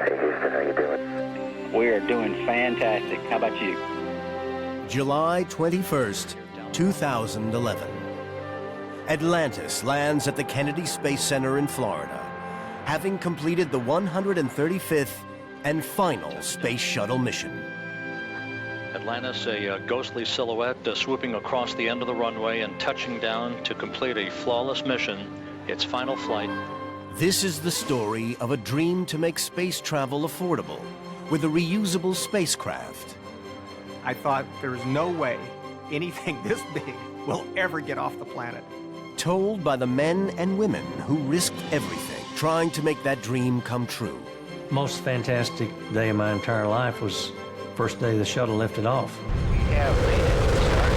Hey Houston, how you doing? We are doing fantastic. How about you? July 21st, 2011. Atlantis lands at the Kennedy Space Center in Florida, having completed the 135th and final Space Shuttle mission. Atlantis, a ghostly silhouette swooping across the end of the runway and touching down to complete a flawless mission, its final flight. This is the story of a dream to make space travel affordable with a reusable spacecraft. I thought there's no way anything this big will ever get off the planet. Told by the men and women who risked everything trying to make that dream come true. Most fantastic day of my entire life was first day the shuttle lifted off. We have made it to the start.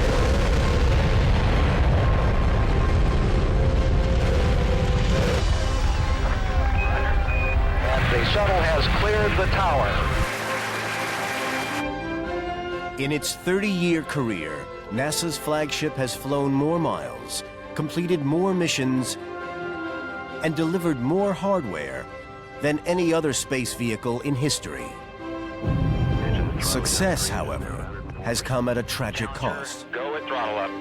And the shuttle has cleared the tower. In its 30-year career, NASA's flagship has flown more miles, completed more missions, and delivered more hardware than any other space vehicle in history. Success, however, has come at a tragic cost. Go with throttle up.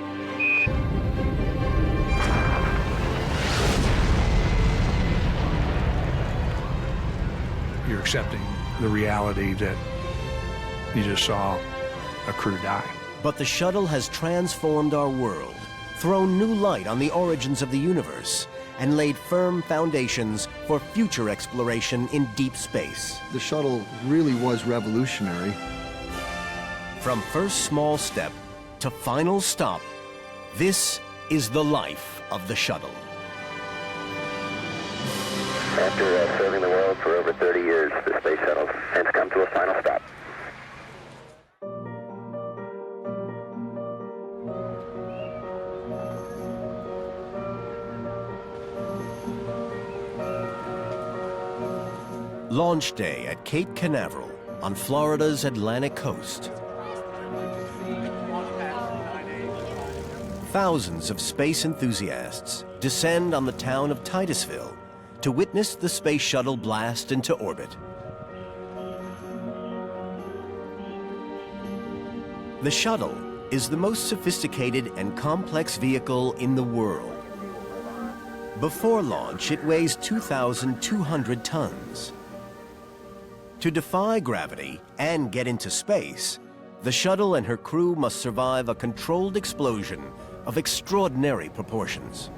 You're accepting the reality that you just saw a crew die. But the shuttle has transformed our world, thrown new light on the origins of the universe, and laid firm foundations for future exploration in deep space. The shuttle really was revolutionary. From first small step to final stop, this is the life of the shuttle. After serving the world for over 30 years, the Space Shuttle has come to a final stop. Launch day at Cape Canaveral on Florida's Atlantic coast. Thousands of space enthusiasts descend on the town of Titusville to witness the space shuttle blast into orbit. The shuttle is the most sophisticated and complex vehicle in the world. Before launch, it weighs 2,200 tons. To defy gravity and get into space, the shuttle and her crew must survive a controlled explosion of extraordinary proportions.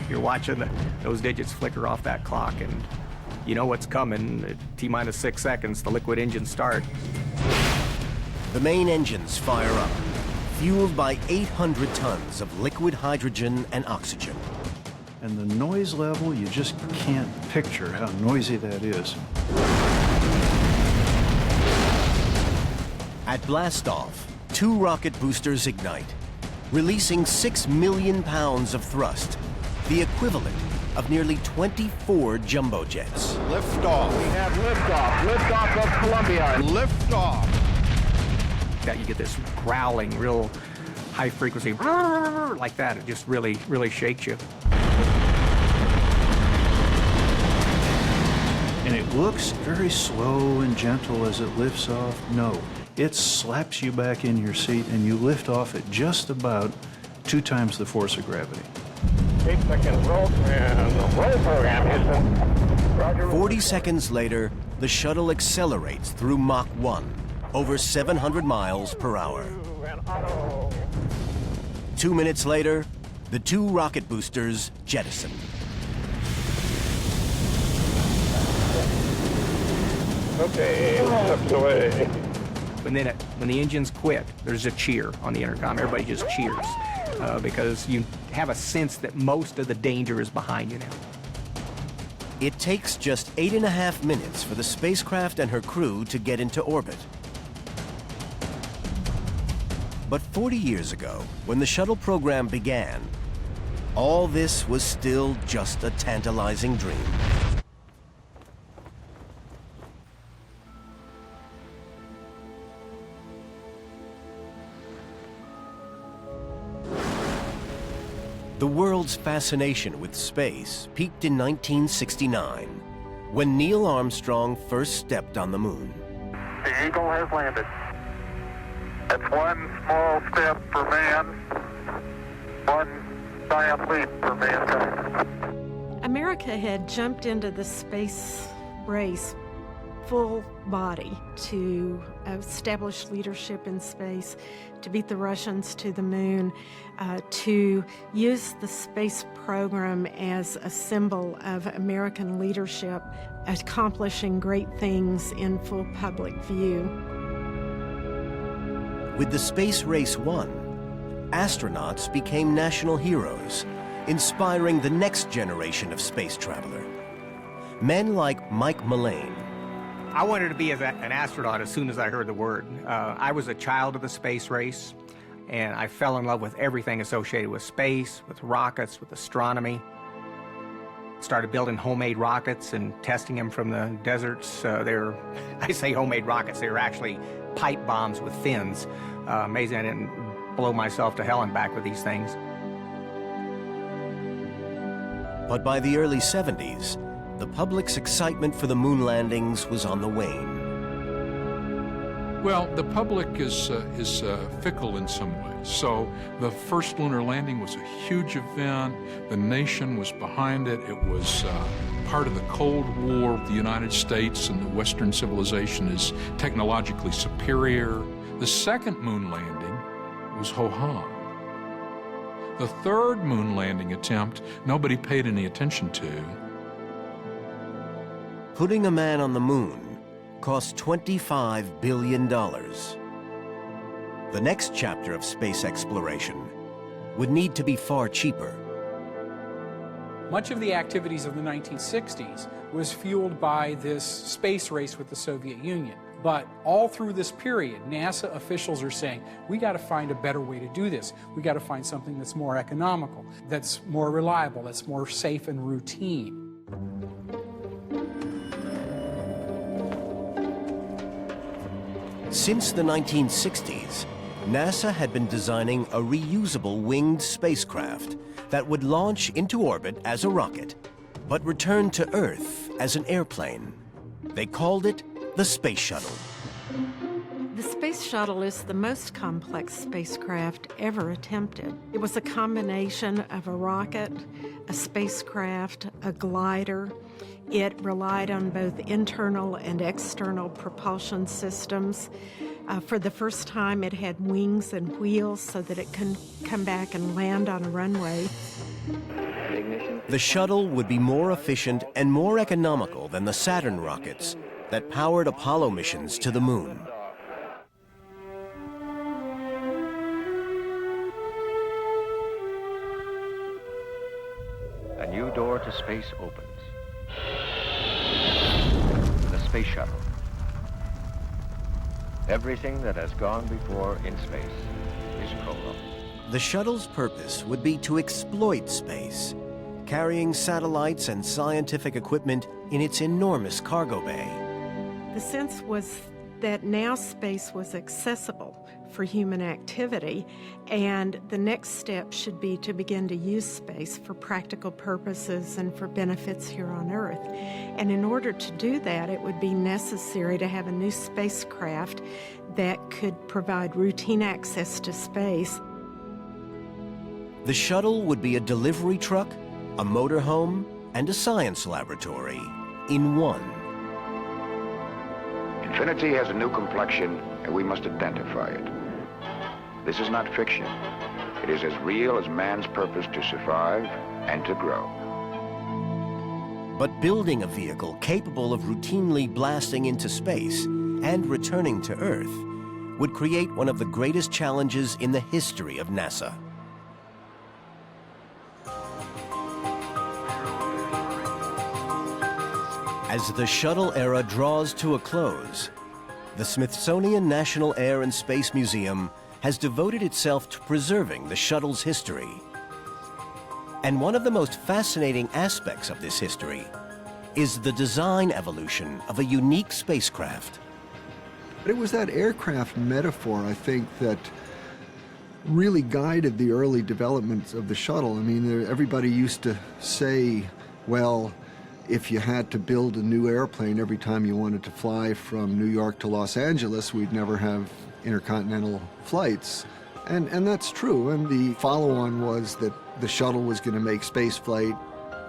You're watching those digits flicker off that clock, and you know what's coming. At T-minus 6 seconds, the liquid engines start. The main engines fire up, fueled by 800 tons of liquid hydrogen and oxygen. And the noise level, you just can't picture how noisy that is. At blastoff, 2 rocket boosters ignite, releasing 6 million pounds of thrust, the equivalent of nearly 24 jumbo jets. Liftoff. We have liftoff. Liftoff of Columbia. Liftoff. That you get this growling, real high frequency, like that. It just really, really shakes you. And it looks very slow and gentle as it lifts off. No, it slaps you back in your seat and you lift off at just about 2 times the force of gravity. 8 seconds roll and roll program, Houston. Roger. 40 seconds later, the shuttle accelerates through Mach 1, over 700 miles per hour. 2 minutes later, the 2 rocket boosters jettison. Okay, slips away. When the engines quit, there's a cheer on the intercom. Everybody just cheers because you have a sense that most of the danger is behind you now. It takes just 8.5 minutes for the spacecraft and her crew to get into orbit. But 40 years ago, when the shuttle program began, all this was still just a tantalizing dream. The world's fascination with space peaked in 1969, when Neil Armstrong first stepped on the moon. The Eagle has landed. That's one small step for man, one giant leap for mankind. America had jumped into the space race full body to establish leadership in space, to beat the Russians to the moon, to use the space program as a symbol of American leadership, accomplishing great things in full public view. With the space race won, astronauts became national heroes, inspiring the next generation of space traveler. Men like Mike Mullane. I wanted to be an astronaut as soon as I heard the word. I was a child of the space race, and I fell in love with everything associated with space, with rockets, with astronomy. Started building homemade rockets and testing them from the deserts. I say homemade rockets, they were actually pipe bombs with fins. Amazing I didn't blow myself to hell and back with these things. But by the early 70s, the public's excitement for the moon landings was on the wane. Well, the public is fickle in some ways. So the first lunar landing was a huge event. The nation was behind it. It was part of the Cold War. The United States and the Western civilization is technologically superior. The second moon landing was ho-hum. The third moon landing attempt, nobody paid any attention to. Putting a man on the moon cost $25 billion. The next chapter of space exploration would need to be far cheaper. Much of the activities of the 1960s was fueled by this space race with the Soviet Union. But all through this period, NASA officials are saying, we got to find a better way to do this. We got to find something that's more economical, that's more reliable, that's more safe and routine. Since the 1960s, NASA had been designing a reusable winged spacecraft that would launch into orbit as a rocket, but return to Earth as an airplane. They called it the Space Shuttle. The Space Shuttle is the most complex spacecraft ever attempted. It was a combination of a rocket, a spacecraft, a glider. It relied on both internal and external propulsion systems. For the first time, it had wings and wheels so that it can come back and land on a runway. The shuttle would be more efficient and more economical than the Saturn rockets that powered Apollo missions to the moon. A new door to space opens. The Space Shuttle. Everything that has gone before in space is prologue. The shuttle's purpose would be to exploit space, carrying satellites and scientific equipment in its enormous cargo bay. The sense was that now space was accessible for human activity, and the next step should be to begin to use space for practical purposes and for benefits here on Earth. And in order to do that, it would be necessary to have a new spacecraft that could provide routine access to space. The shuttle would be a delivery truck, a motorhome, and a science laboratory in one. Infinity has a new complexion, and we must identify it. This is not fiction. It is as real as man's purpose to survive and to grow. But building a vehicle capable of routinely blasting into space and returning to Earth would create one of the greatest challenges in the history of NASA. As the shuttle era draws to a close, the Smithsonian National Air and Space Museum has devoted itself to preserving the shuttle's history. And one of the most fascinating aspects of this history is the design evolution of a unique spacecraft. But it was that aircraft metaphor, I think, that really guided the early developments of the shuttle. I mean, everybody used to say, well, if you had to build a new airplane every time you wanted to fly from New York to Los Angeles, we'd never have intercontinental flights. And that's true. And the follow-on was that the shuttle was going to make space flight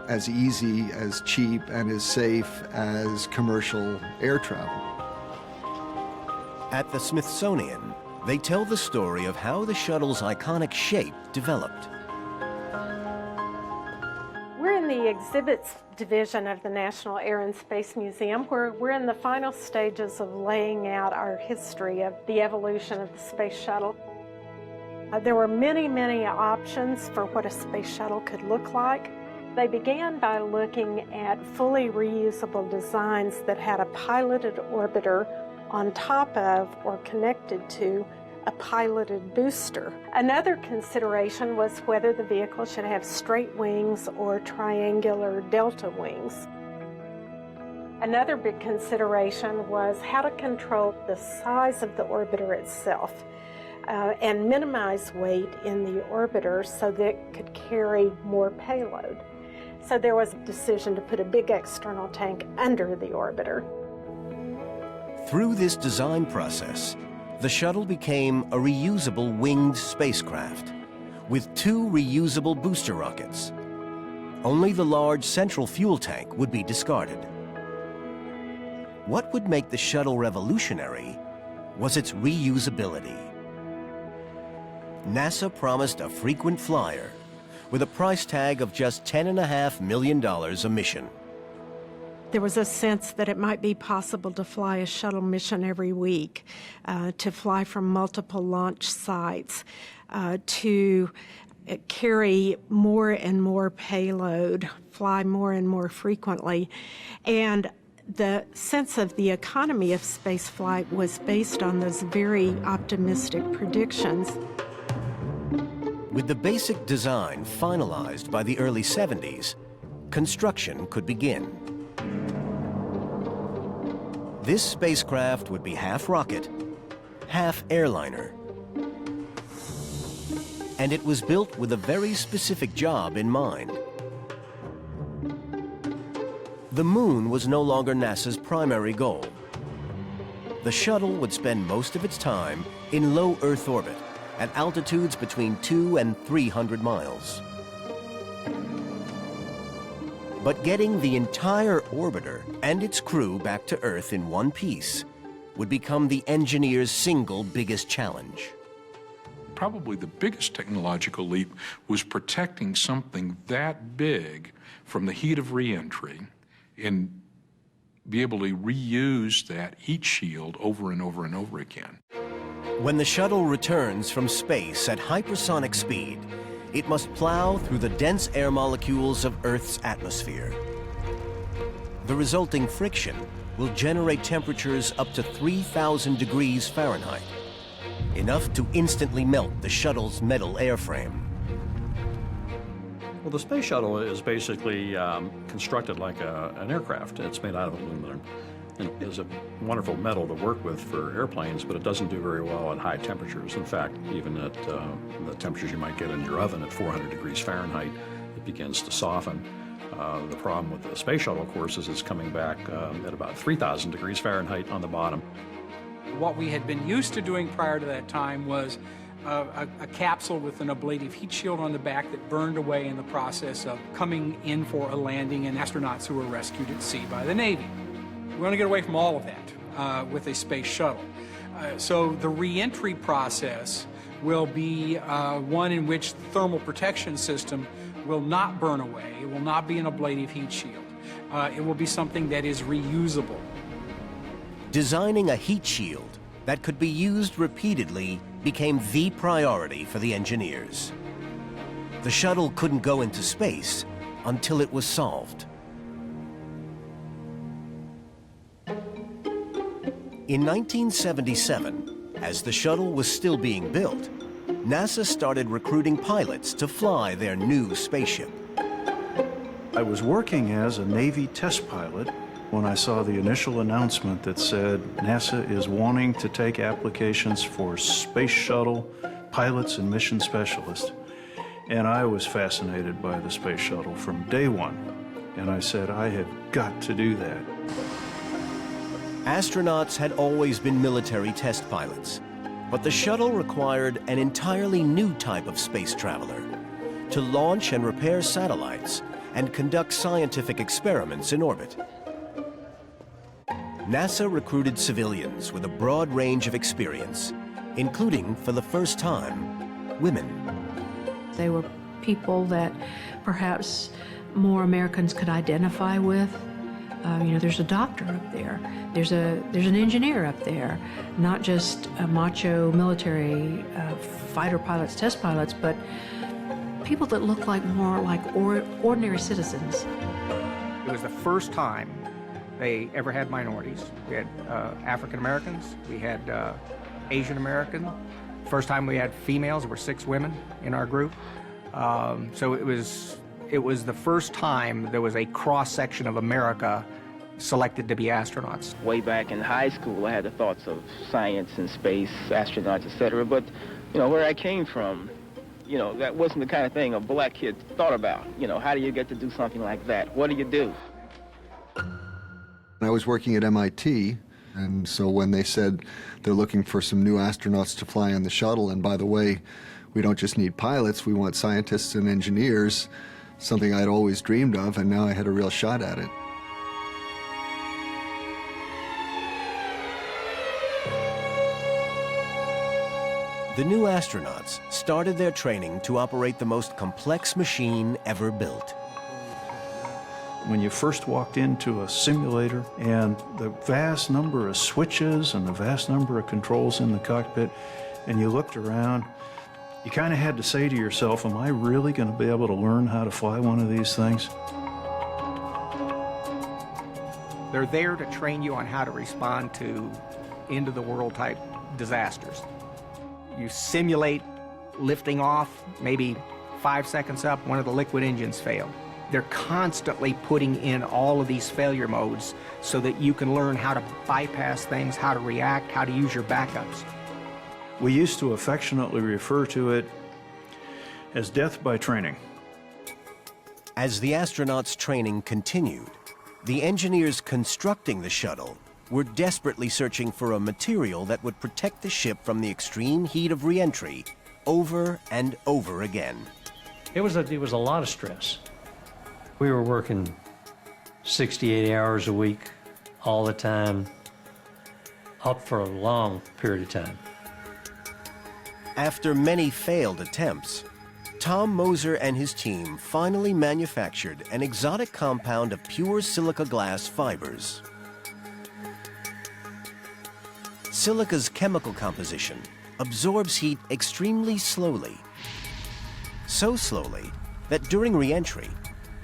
as easy, as cheap, and as safe as commercial air travel. At the Smithsonian, they tell the story of how the shuttle's iconic shape developed. We're in the exhibits division of the National Air and Space Museum, where we're in the final stages of laying out our history of the evolution of the space shuttle. There were many, many options for what a space shuttle could look like. They began by looking at fully reusable designs that had a piloted orbiter on top of or connected to a piloted booster. Another consideration was whether the vehicle should have straight wings or triangular delta wings. Another big consideration was how to control the size of the orbiter itself and minimize weight in the orbiter so that it could carry more payload. So there was a decision to put a big external tank under the orbiter. Through this design process, the shuttle became a reusable winged spacecraft with 2 reusable booster rockets. Only the large central fuel tank would be discarded. What would make the shuttle revolutionary was its reusability. NASA promised a frequent flyer with a price tag of just $10.5 million a mission. There was a sense that it might be possible to fly a shuttle mission every week, to fly from multiple launch sites, to carry more and more payload, fly more and more frequently. And the sense of the economy of spaceflight was based on those very optimistic predictions. With the basic design finalized by the early 70s, construction could begin. This spacecraft would be half rocket, half airliner. And it was built with a very specific job in mind. The moon was no longer NASA's primary goal. The shuttle would spend most of its time in low Earth orbit at altitudes between 200 and 300 miles. But getting the entire orbiter and its crew back to Earth in one piece would become the engineers' single biggest challenge. Probably the biggest technological leap was protecting something that big from the heat of re-entry and be able to reuse that heat shield over and over and over again. When the shuttle returns from space at hypersonic speed, it must plow through the dense air molecules of Earth's atmosphere. The resulting friction will generate temperatures up to 3,000 degrees Fahrenheit, enough to instantly melt the shuttle's metal airframe. Well, the space shuttle is basically constructed like an aircraft. It's made out of aluminum. And it is a wonderful metal to work with for airplanes, but it doesn't do very well at high temperatures. In fact, even at the temperatures you might get in your oven at 400 degrees Fahrenheit, it begins to soften. The problem with the space shuttle, of course, is it's coming back at about 3,000 degrees Fahrenheit on the bottom. What we had been used to doing prior to that time was a capsule with an ablative heat shield on the back that burned away in the process of coming in for a landing and astronauts who were rescued at sea by the Navy. We want to get away from all of that with a space shuttle. So the re-entry process will be one in which the thermal protection system will not burn away. It will not be an ablative heat shield. It will be something that is reusable. Designing a heat shield that could be used repeatedly became the priority for the engineers. The shuttle couldn't go into space until it was solved. In 1977, as the shuttle was still being built, NASA started recruiting pilots to fly their new spaceship. I was working as a Navy test pilot when I saw the initial announcement that said NASA is wanting to take applications for Space Shuttle pilots and mission specialists. And I was fascinated by the Space Shuttle from day one. And I said, I have got to do that. Astronauts had always been military test pilots, but the shuttle required an entirely new type of space traveler to launch and repair satellites and conduct scientific experiments in orbit. NASA recruited civilians with a broad range of experience, including, for the first time, women. They were people that perhaps more Americans could identify with. You know, there's a doctor up there. There's an engineer up there. Not just macho military fighter pilots, test pilots, but people that look like more like ordinary citizens. It was the first time they ever had minorities. We had African Americans, we had Asian American. First time we had females. There were 6 women in our group. So it was the first time there was a cross-section of America selected to be astronauts. Way back in high school, I had the thoughts of science and space, astronauts, etc. But, you know, where I came from, you know, that wasn't the kind of thing a black kid thought about. You know, how do you get to do something like that? What do you do? I was working at MIT, and so when they said they're looking for some new astronauts to fly on the shuttle, and by the way, we don't just need pilots, we want scientists and engineers, something I'd always dreamed of, and now I had a real shot at it. The new astronauts started their training to operate the most complex machine ever built. When you first walked into a simulator and the vast number of switches and the vast number of controls in the cockpit, and you looked around, you kind of had to say to yourself, am I really going to be able to learn how to fly one of these things? They're there to train you on how to respond to end-of-the-world type disasters. You simulate lifting off, maybe 5 seconds up, one of the liquid engines failed. They're constantly putting in all of these failure modes so that you can learn how to bypass things, how to react, how to use your backups. We used to affectionately refer to it as death by training. As the astronauts' training continued, the engineers constructing the shuttle were desperately searching for a material that would protect the ship from the extreme heat of re-entry over and over again. It was a lot of stress. We were working 60, 80 hours a week, all the time, up for a long period of time. After many failed attempts, Tom Moser and his team finally manufactured an exotic compound of pure silica glass fibers. Silica's chemical composition absorbs heat extremely slowly. So slowly that during re-entry,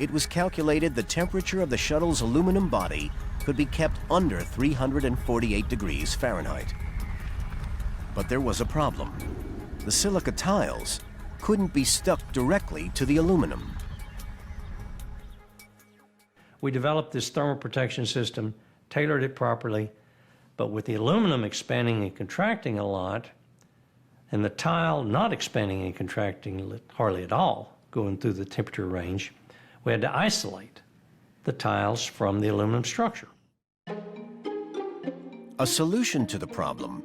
it was calculated the temperature of the shuttle's aluminum body could be kept under 348 degrees Fahrenheit. But there was a problem. The silica tiles couldn't be stuck directly to the aluminum. We developed this thermal protection system, tailored it properly, but with the aluminum expanding and contracting a lot, and the tile not expanding and contracting hardly at all, going through the temperature range, we had to isolate the tiles from the aluminum structure. A solution to the problem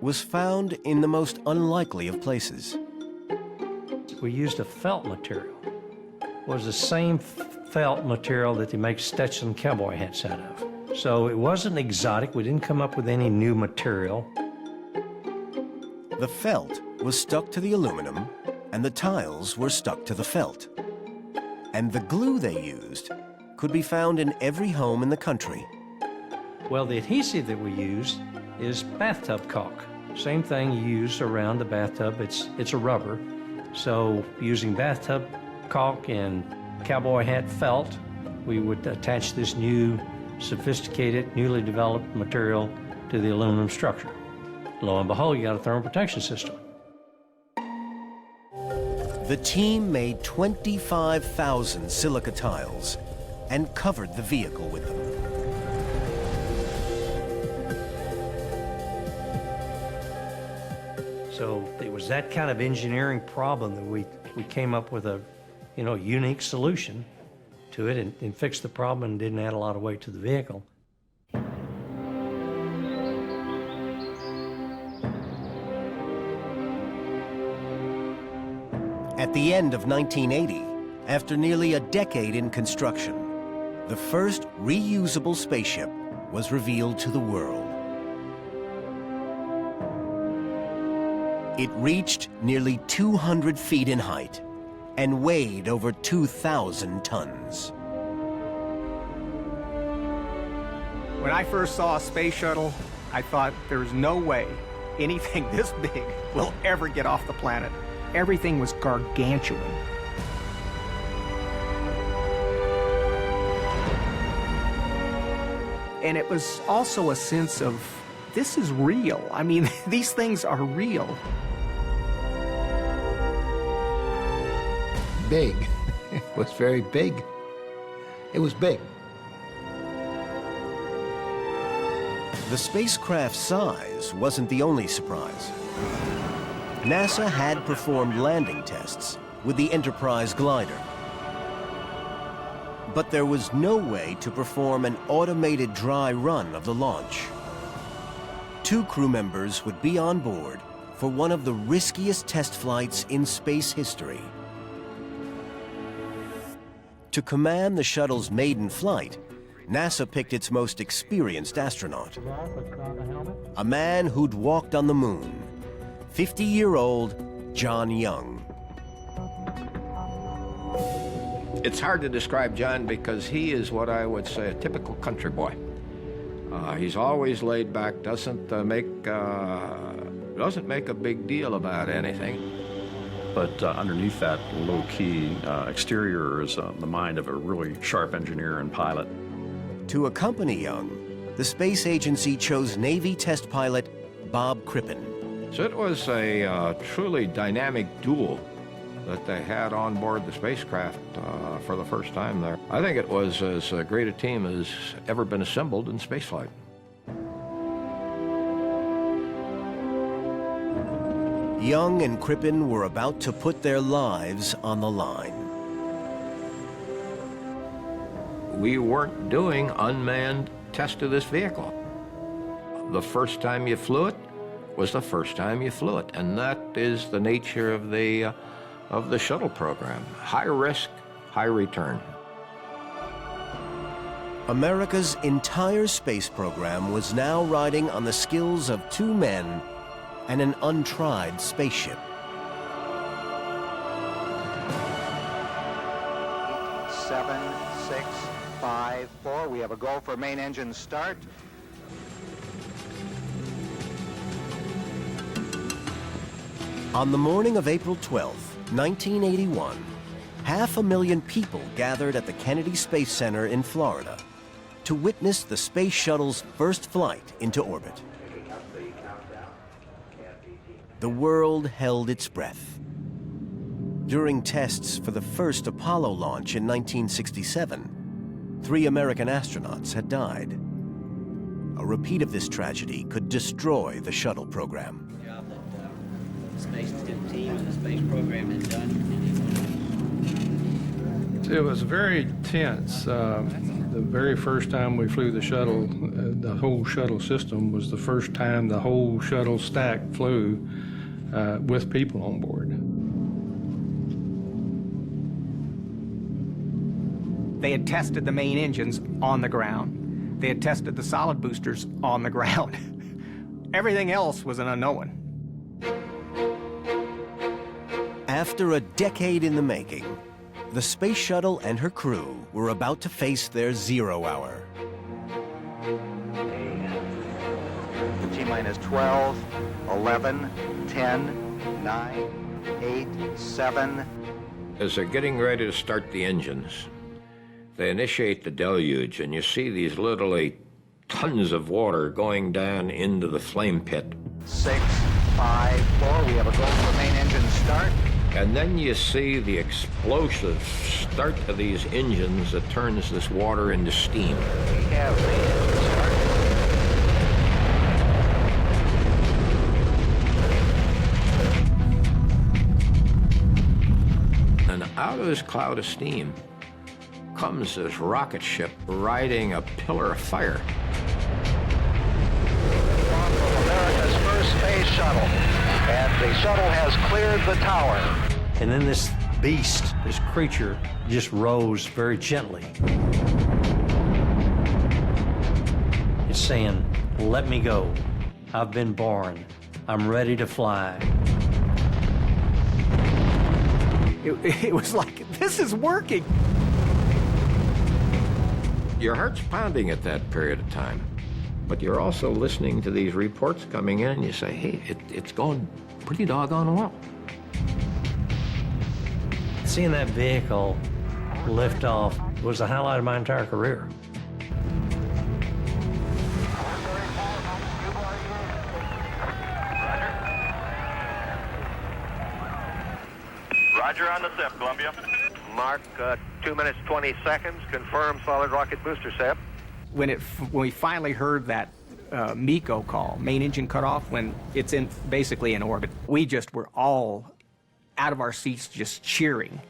was found in the most unlikely of places. We used a felt material. It was the same felt material that they make Stetson cowboy hats out of. So it wasn't exotic. We didn't come up with any new material. The felt was stuck to the aluminum, and the tiles were stuck to the felt. And the glue they used could be found in every home in the country. Well, the adhesive that we used is bathtub caulk. Same thing you use around the bathtub. It's a rubber. So using bathtub caulk and cowboy hat felt, we would attach this new, sophisticated, newly developed material to the aluminum structure. Lo and behold, you got a thermal protection system. The team made 25,000 silica tiles and covered the vehicle with them. So it was that kind of engineering problem that we came up with a, unique solution to it and fixed the problem and didn't add a lot of weight to the vehicle. At the end of 1980, after nearly a decade in construction, the first reusable spaceship was revealed to the world. It reached nearly 200 feet in height and weighed over 2,000 tons. When I first saw a space shuttle, I thought there's no way anything this big will ever get off the planet. Everything was gargantuan. And it was also a sense of, this is real. I mean, these things are real. Big. It was very big. It was big. The spacecraft's size wasn't the only surprise. NASA had performed landing tests with the Enterprise glider. But there was no way to perform an automated dry run of the launch. 2 crew members would be on board for one of the riskiest test flights in space history. To command the shuttle's maiden flight, NASA picked its most experienced astronaut, a man who'd walked on the moon, 50-year-old John Young. It's hard to describe John because he is what I would say a typical country boy. He's always laid back, doesn't make a big deal about anything. But underneath that low-key exterior is the mind of a really sharp engineer and pilot. To accompany Young, the space agency chose Navy test pilot Bob Crippen. So it was a truly dynamic duel that they had on board the spacecraft for the first time there. I think it was as great a team as ever been assembled in spaceflight. Young and Crippen were about to put their lives on the line. We weren't doing unmanned tests of this vehicle. The first time you flew it was the first time you flew it, and that is the nature of the shuttle program. High risk, high return. America's entire space program was now riding on the skills of 2 men and an untried spaceship. 7, 6, 5, 4. We have a go for main engine start. On the morning of April 12th, 1981, 500,000 people gathered at the Kennedy Space Center in Florida to witness the Space Shuttle's first flight into orbit. The world held its breath. During tests for the first Apollo launch in 1967, 3 American astronauts had died. A repeat of this tragedy could destroy the shuttle program. The job that the space team and the space program has done. It was very tense. The very first time we flew the shuttle, the whole shuttle system was the first time the whole shuttle stack flew with people on board. They had tested the main engines on the ground. They had tested the solid boosters on the ground. Everything else was an unknown. After a decade in the making, the space shuttle and her crew were about to face their 0 hour. The T-minus 12, 11, 10, 9, 8, 7. As they're getting ready to start the engines, they initiate the deluge, and you see these literally tons of water going down into the flame pit. 6, 5, 4. We have a go for main engine start. And then you see the explosive start of these engines that turns this water into steam. We have main engine start. of this cloud of steam comes this rocket ship riding a pillar of fire. America's first space shuttle, and the shuttle has cleared the tower. And then this beast, this creature, just rose very gently. It's saying, let me go. I've been born. I'm ready to fly. It was like, this is working. Your heart's pounding at that period of time, but you're also listening to these reports coming in, and you say, hey, it's going pretty doggone well. Seeing that vehicle lift off was the highlight of my entire career. Roger on the SIP, Columbia. Mark, 2 minutes, 20 seconds. Confirm solid rocket booster SIP. When we finally heard that MECO call, main engine cutoff, when it's basically in orbit, we just were all out of our seats just cheering.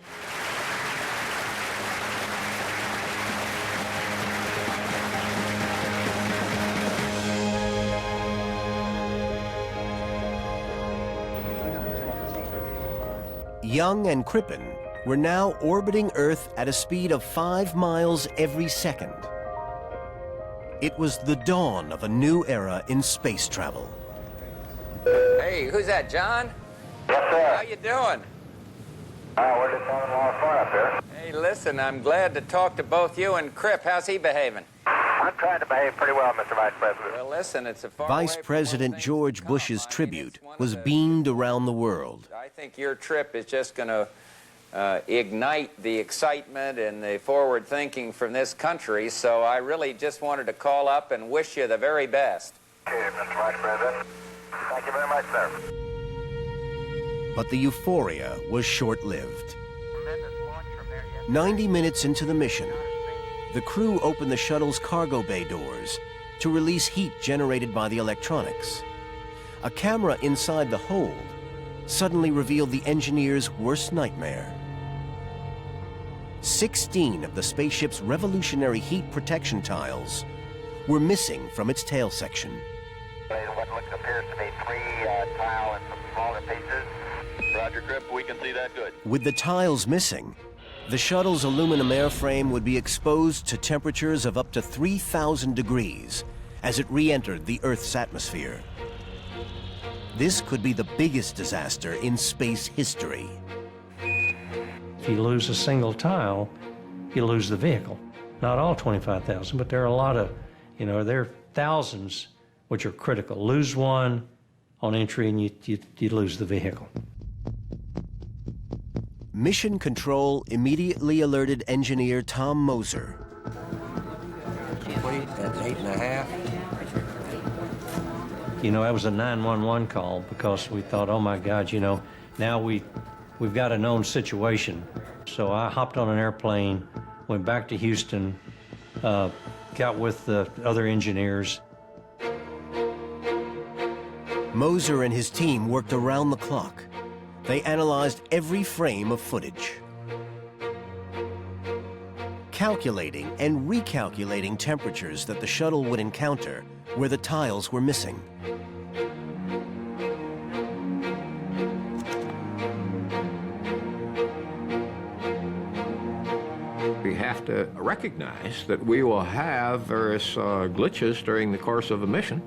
Young and Crippen were now orbiting Earth at a speed of 5 miles every second. It was the dawn of a new era in space travel. Hey, who's that, John? Yes, sir. How you doing? We're just having a lot of fun up here. Hey, listen, I'm glad to talk to both you and Crip. How's he behaving? I'm trying to behave pretty well, Mr. Vice President. Well, listen, it's a far Vice President George Bush's tribute was beamed around the world. I think your trip is just going to ignite the excitement and the forward thinking from this country, so I really just wanted to call up and wish you the very best. Okay, Mr. Vice President. Thank you very much, sir. But the euphoria was short-lived. 90 minutes into the mission, the crew opened the shuttle's cargo bay doors to release heat generated by the electronics. A camera inside the hold suddenly revealed the engineer's worst nightmare. 16 of the spaceship's revolutionary heat protection tiles were missing from its tail section. What appears to be 3 tile and some smaller pieces. Roger, Crip, we can see that good. With the tiles missing, the shuttle's aluminum airframe would be exposed to temperatures of up to 3,000 degrees as it re-entered the Earth's atmosphere. This could be the biggest disaster in space history. If you lose a single tile, you lose the vehicle. Not all 25,000, but there are a lot of, there are thousands which are critical. Lose one on entry and you lose the vehicle. Mission Control immediately alerted engineer Tom Moser. Wait, that's 8.5. That was a 911 call because we thought, oh my God, now we've got a known situation. So I hopped on an airplane, went back to Houston, got with the other engineers. Moser and his team worked around the clock. They analyzed every frame of footage, calculating and recalculating temperatures that the shuttle would encounter where the tiles were missing. We have to recognize that we will have various glitches during the course of a mission,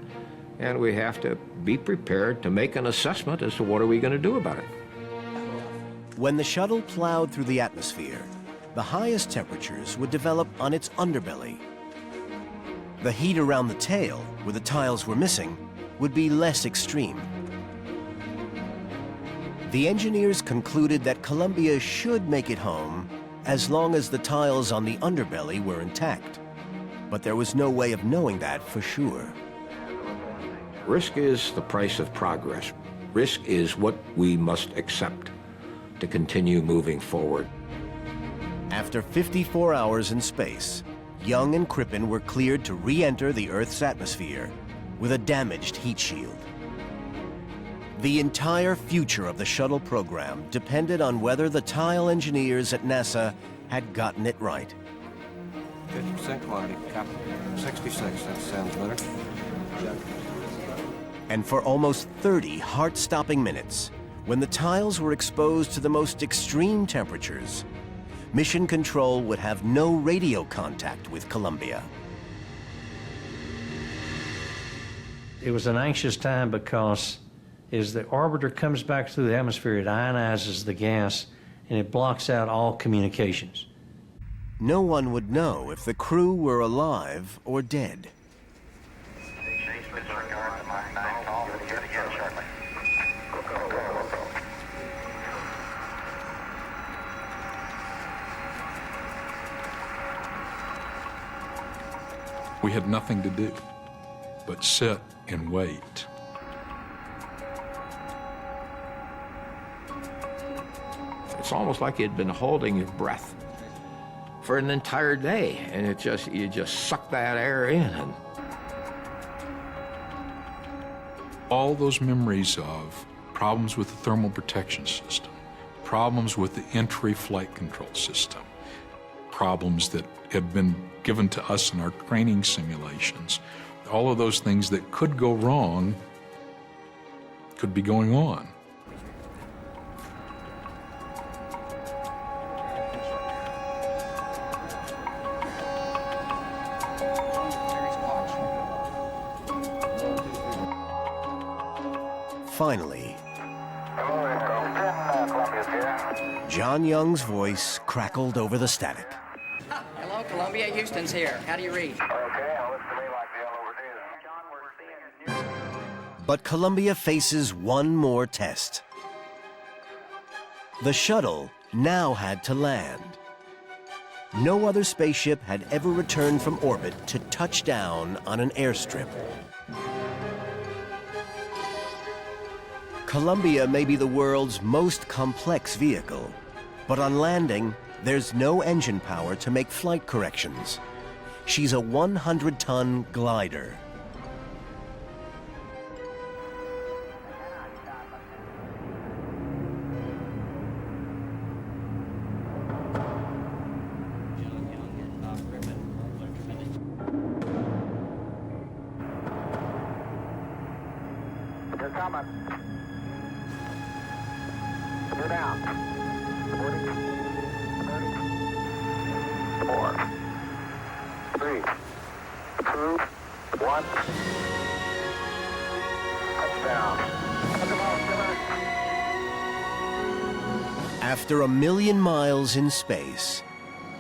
and we have to be prepared to make an assessment as to what are we going to do about it. When the shuttle plowed through the atmosphere, the highest temperatures would develop on its underbelly. The heat around the tail, where the tiles were missing, would be less extreme. The engineers concluded that Columbia should make it home as long as the tiles on the underbelly were intact. But there was no way of knowing that for sure. Risk is the price of progress. Risk is what we must accept to continue moving forward. After 54 hours in space, Young and Crippen were cleared to re-enter the Earth's atmosphere with a damaged heat shield. The entire future of the shuttle program depended on whether the tile engineers at NASA had gotten it right. 50% quality, copy. 66, that sounds better. And for almost 30 heart-stopping minutes, when the tiles were exposed to the most extreme temperatures, Mission Control would have no radio contact with Columbia. It was an anxious time because as the orbiter comes back through the atmosphere, it ionizes the gas and it blocks out all communications. No one would know if the crew were alive or dead. We had nothing to do but sit and wait. It's almost like you'd been holding your breath for an entire day, and you just suck that air in. And all those memories of problems with the thermal protection system, problems with the entry flight control system, problems that had been given to us in our training simulations, all of those things that could go wrong could be going on. Finally, John Young's voice crackled over the static. Hello, Columbia. Houston's here. How do you read? But Columbia faces one more test. The shuttle now had to land. No other spaceship had ever returned from orbit to touch down on an airstrip. Columbia may be the world's most complex vehicle, but on landing, there's no engine power to make flight corrections. She's a 100-ton glider. They're coming. You're down. 40, 30, 4, 3, 2, 1. Touchdown. After 1 million miles in space,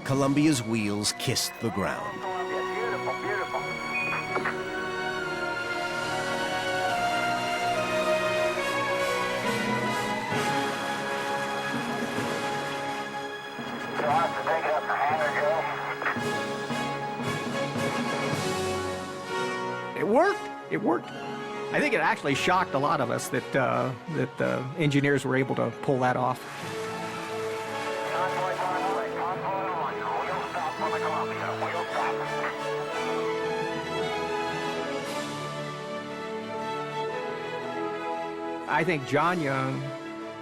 Columbia's wheels kissed the ground. Beautiful, beautiful. You'll have to take it up the hangar, Joe. It worked. It worked. I think it actually shocked a lot of us that the engineers were able to pull that off. I think John Young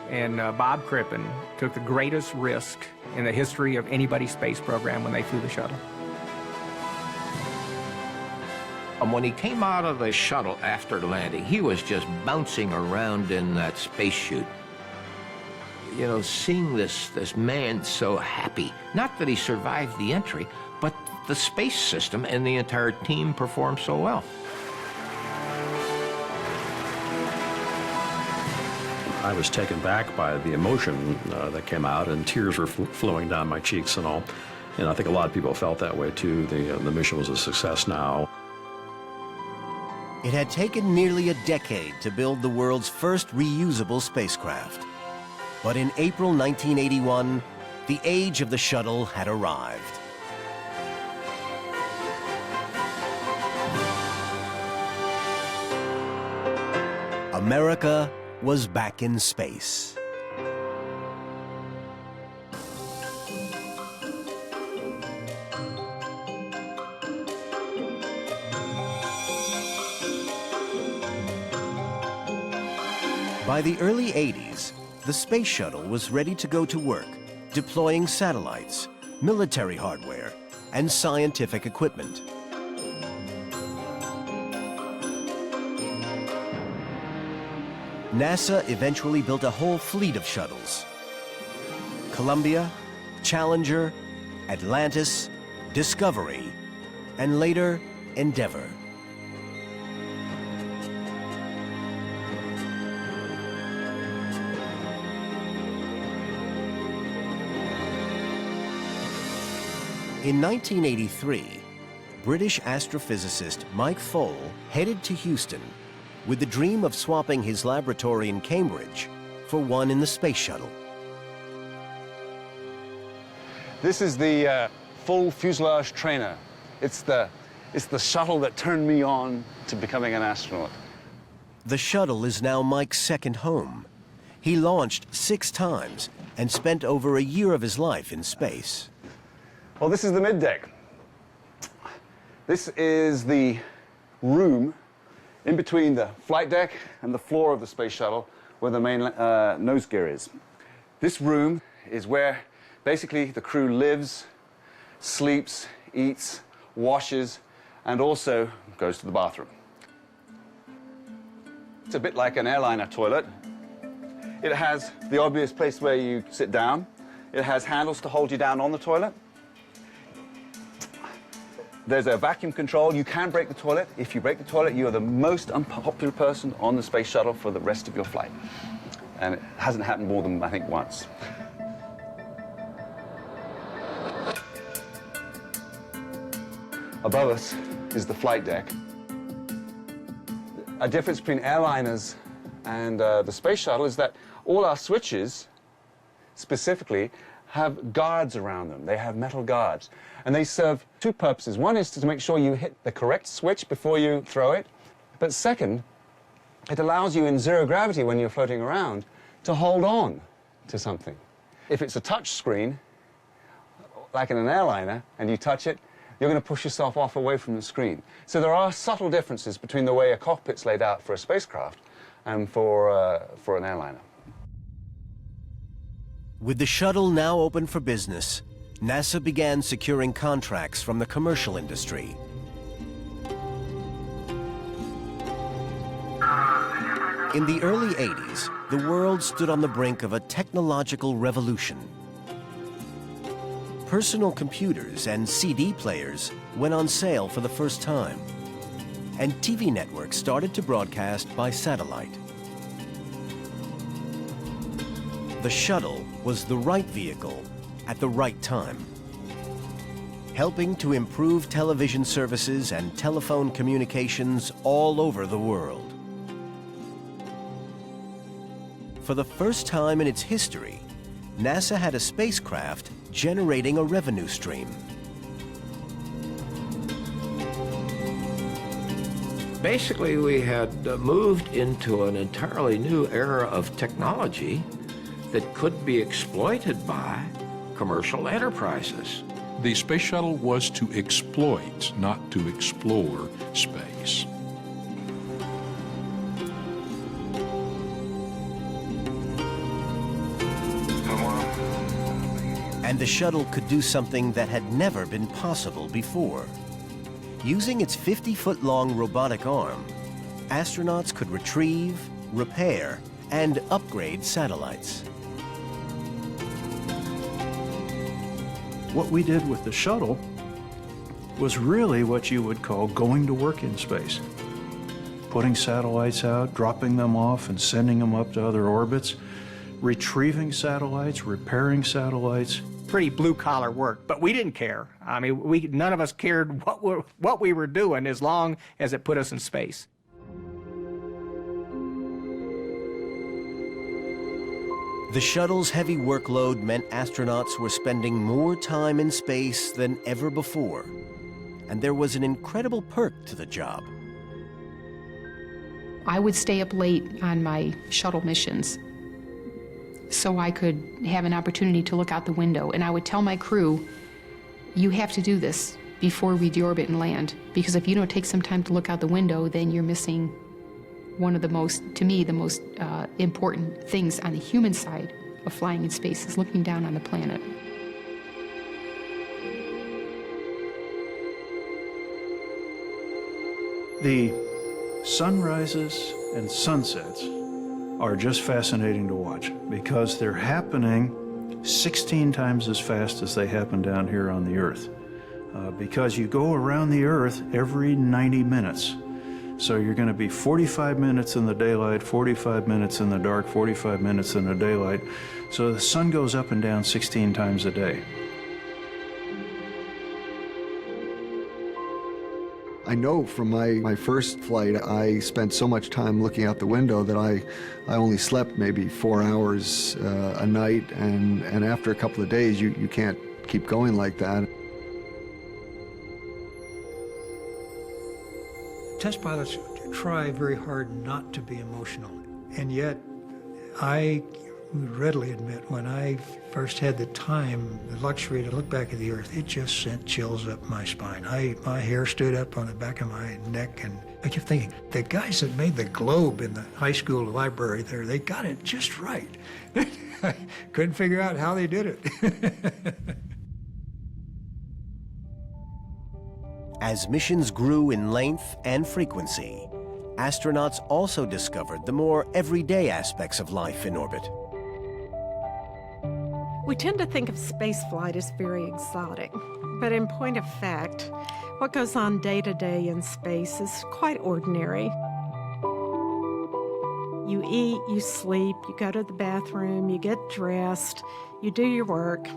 and Bob Crippen took the greatest risk in the history of anybody's space program when they flew the shuttle. And when he came out of the shuttle after landing, he was just bouncing around in that space chute. You know, seeing this man so happy, not that he survived the entry, but the space system and the entire team performed so well. I was taken back by the emotion that came out, and tears were flowing down my cheeks and all. And I think a lot of people felt that way too. The mission was a success now. It had taken nearly a decade to build the world's first reusable spacecraft. But in April 1981, the age of the shuttle had arrived. America was back in space. By the early 80s, the Space Shuttle was ready to go to work, deploying satellites, military hardware, and scientific equipment. NASA eventually built a whole fleet of shuttles. Columbia, Challenger, Atlantis, Discovery, and later, Endeavour. In 1983, British astrophysicist Mike Fole headed to Houston with the dream of swapping his laboratory in Cambridge for one in the Space Shuttle. This is the full fuselage trainer. It's the shuttle that turned me on to becoming an astronaut. The shuttle is now Mike's second home. He launched 6 times and spent over a year of his life in space. Well, this is the middeck. This is the room in between the flight deck and the floor of the space shuttle where the main nose gear is. This room is where basically the crew lives, sleeps, eats, washes, and also goes to the bathroom. It's a bit like an airliner toilet. It has the obvious place where you sit down. It has handles to hold you down on the toilet. There's a vacuum control. You can break the toilet. If you break the toilet, you are the most unpopular person on the space shuttle for the rest of your flight. And it hasn't happened more than, I think, once. Above us is the flight deck. A difference between airliners and the space shuttle is that all our switches, specifically, have guards around them. They have metal guards. And they serve 2 purposes. One is to make sure you hit the correct switch before you throw it. But second, it allows you in zero gravity when you're floating around to hold on to something. If it's a touch screen, like in an airliner, and you touch it, you're going to push yourself off away from the screen. So there are subtle differences between the way a cockpit's laid out for a spacecraft and for an airliner. With the shuttle now open for business, NASA began securing contracts from the commercial industry. In the early 80s, the world stood on the brink of a technological revolution. Personal computers and CD players went on sale for the first time, and TV networks started to broadcast by satellite. The shuttle was the right vehicle at the right time, helping to improve television services and telephone communications all over the world. For the first time in its history, NASA had a spacecraft generating a revenue stream. Basically, we had moved into an entirely new era of technology that could be exploited by commercial enterprises. The space shuttle was to exploit, not to explore space. And the shuttle could do something that had never been possible before. Using its 50-foot-long robotic arm, astronauts could retrieve, repair, and upgrade satellites. What we did with the shuttle was really what you would call going to work in space. Putting satellites out, dropping them off, and sending them up to other orbits, retrieving satellites, repairing satellites. Pretty blue-collar work, but we didn't care. I mean, none of us cared what we were doing as long as it put us in space. The shuttle's heavy workload meant astronauts were spending more time in space than ever before, and there was an incredible perk to the job. I would stay up late on my shuttle missions so I could have an opportunity to look out the window, and I would tell my crew, you have to do this before we deorbit and land, because if you don't take some time to look out the window, then you're missing One of the most, to me, the most important things on the human side of flying in space is looking down on the planet. The sunrises and sunsets are just fascinating to watch because they're happening 16 times as fast as they happen down here on the Earth. Because you go around the Earth every 90 minutes. So you're going to be 45 minutes in the daylight, 45 minutes in the dark, 45 minutes in the daylight. So the sun goes up and down 16 times a day. I know from my first flight, I spent so much time looking out the window that I only slept maybe 4 hours a night, and after a couple of days, you can't keep going like that. Test pilots try very hard not to be emotional, and yet I would readily admit when I first had the time, the luxury to look back at the Earth, it just sent chills up my spine. My hair stood up on the back of my neck, and I kept thinking, the guys that made the globe in the high school library there, they got it just right. I couldn't figure out how they did it. As missions grew in length and frequency, astronauts also discovered the more everyday aspects of life in orbit. We tend to think of spaceflight as very exotic, but in point of fact, what goes on day to day in space is quite ordinary. You eat, you sleep, you go to the bathroom, you get dressed, you do your work.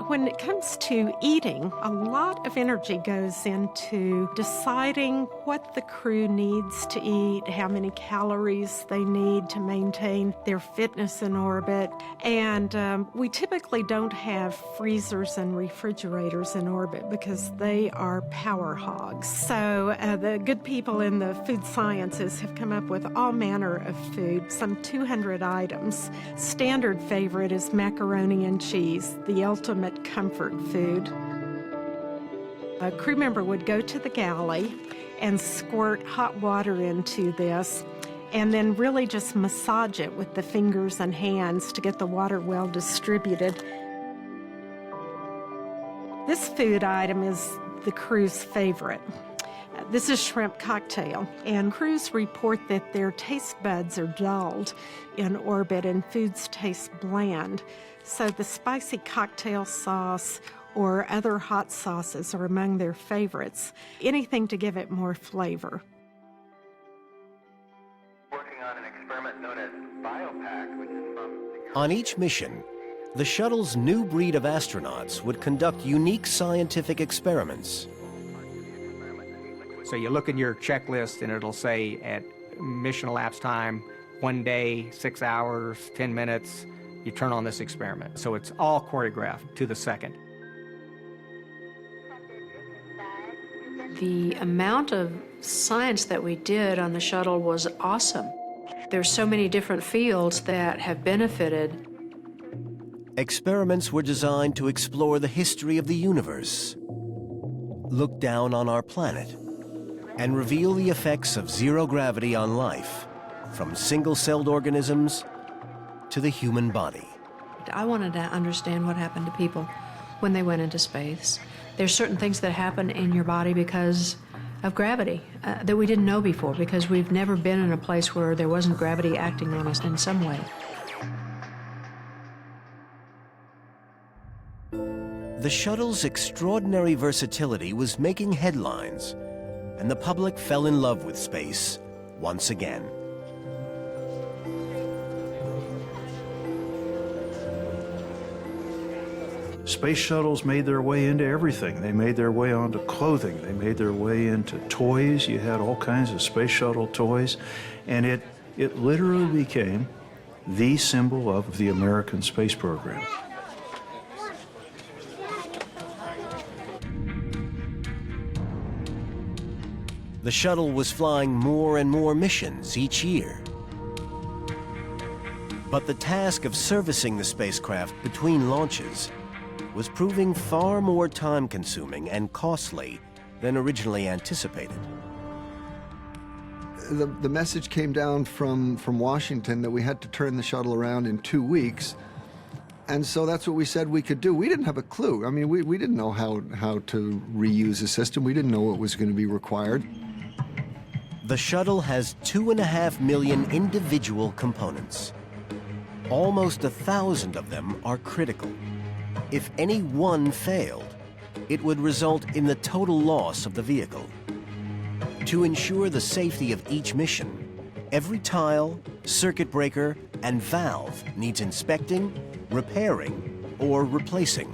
When it comes to eating, a lot of energy goes into deciding what the crew needs to eat, how many calories they need to maintain their fitness in orbit. And we typically don't have freezers and refrigerators in orbit because they are power hogs. So the good people in the food sciences have come up with all manner of food, some 200 items. Standard favorite is macaroni and cheese, the ultimate comfort food. A crew member would go to the galley and squirt hot water into this and then really just massage it with the fingers and hands to get the water well distributed. This food item is the crew's favorite. This is shrimp cocktail, and crews report that their taste buds are dulled in orbit and foods taste bland. So the spicy cocktail sauce or other hot sauces are among their favorites, anything to give it more flavor. Working on an experiment known as BioPack, which is from... On each mission, the shuttle's new breed of astronauts would conduct unique scientific experiments. So you look in your checklist and it'll say at mission elapsed time, 1 day, 6 hours, 10 minutes, you turn on this experiment. So it's all choreographed to the second. The amount of science that we did on the shuttle was awesome. There's so many different fields that have benefited. Experiments were designed to explore the history of the universe, look down on our planet, and reveal the effects of zero gravity on life, from single-celled organisms to the human body. I wanted to understand what happened to people when they went into space. There's certain things that happen in your body because of gravity that we didn't know before, because we've never been in a place where there wasn't gravity acting on us in some way. The shuttle's extraordinary versatility was making headlines, and the public fell in love with space once again. Space shuttles made their way into everything. They made their way onto clothing. They made their way into toys. You had all kinds of space shuttle toys. And it literally became the symbol of the American space program. The shuttle was flying more and more missions each year. But the task of servicing the spacecraft between launches was proving far more time-consuming and costly than originally anticipated. the message came down from Washington that we had to turn the shuttle around in 2 weeks. And so that's what we said we could do. We didn't have a clue. I mean, we didn't know how to reuse the system. We didn't know what was going to be required. The shuttle has 2.5 million individual components. Almost 1,000 of them are critical. If any one failed, it would result in the total loss of the vehicle. To ensure the safety of each mission, every tile, circuit breaker, and valve needs inspecting, repairing, or replacing.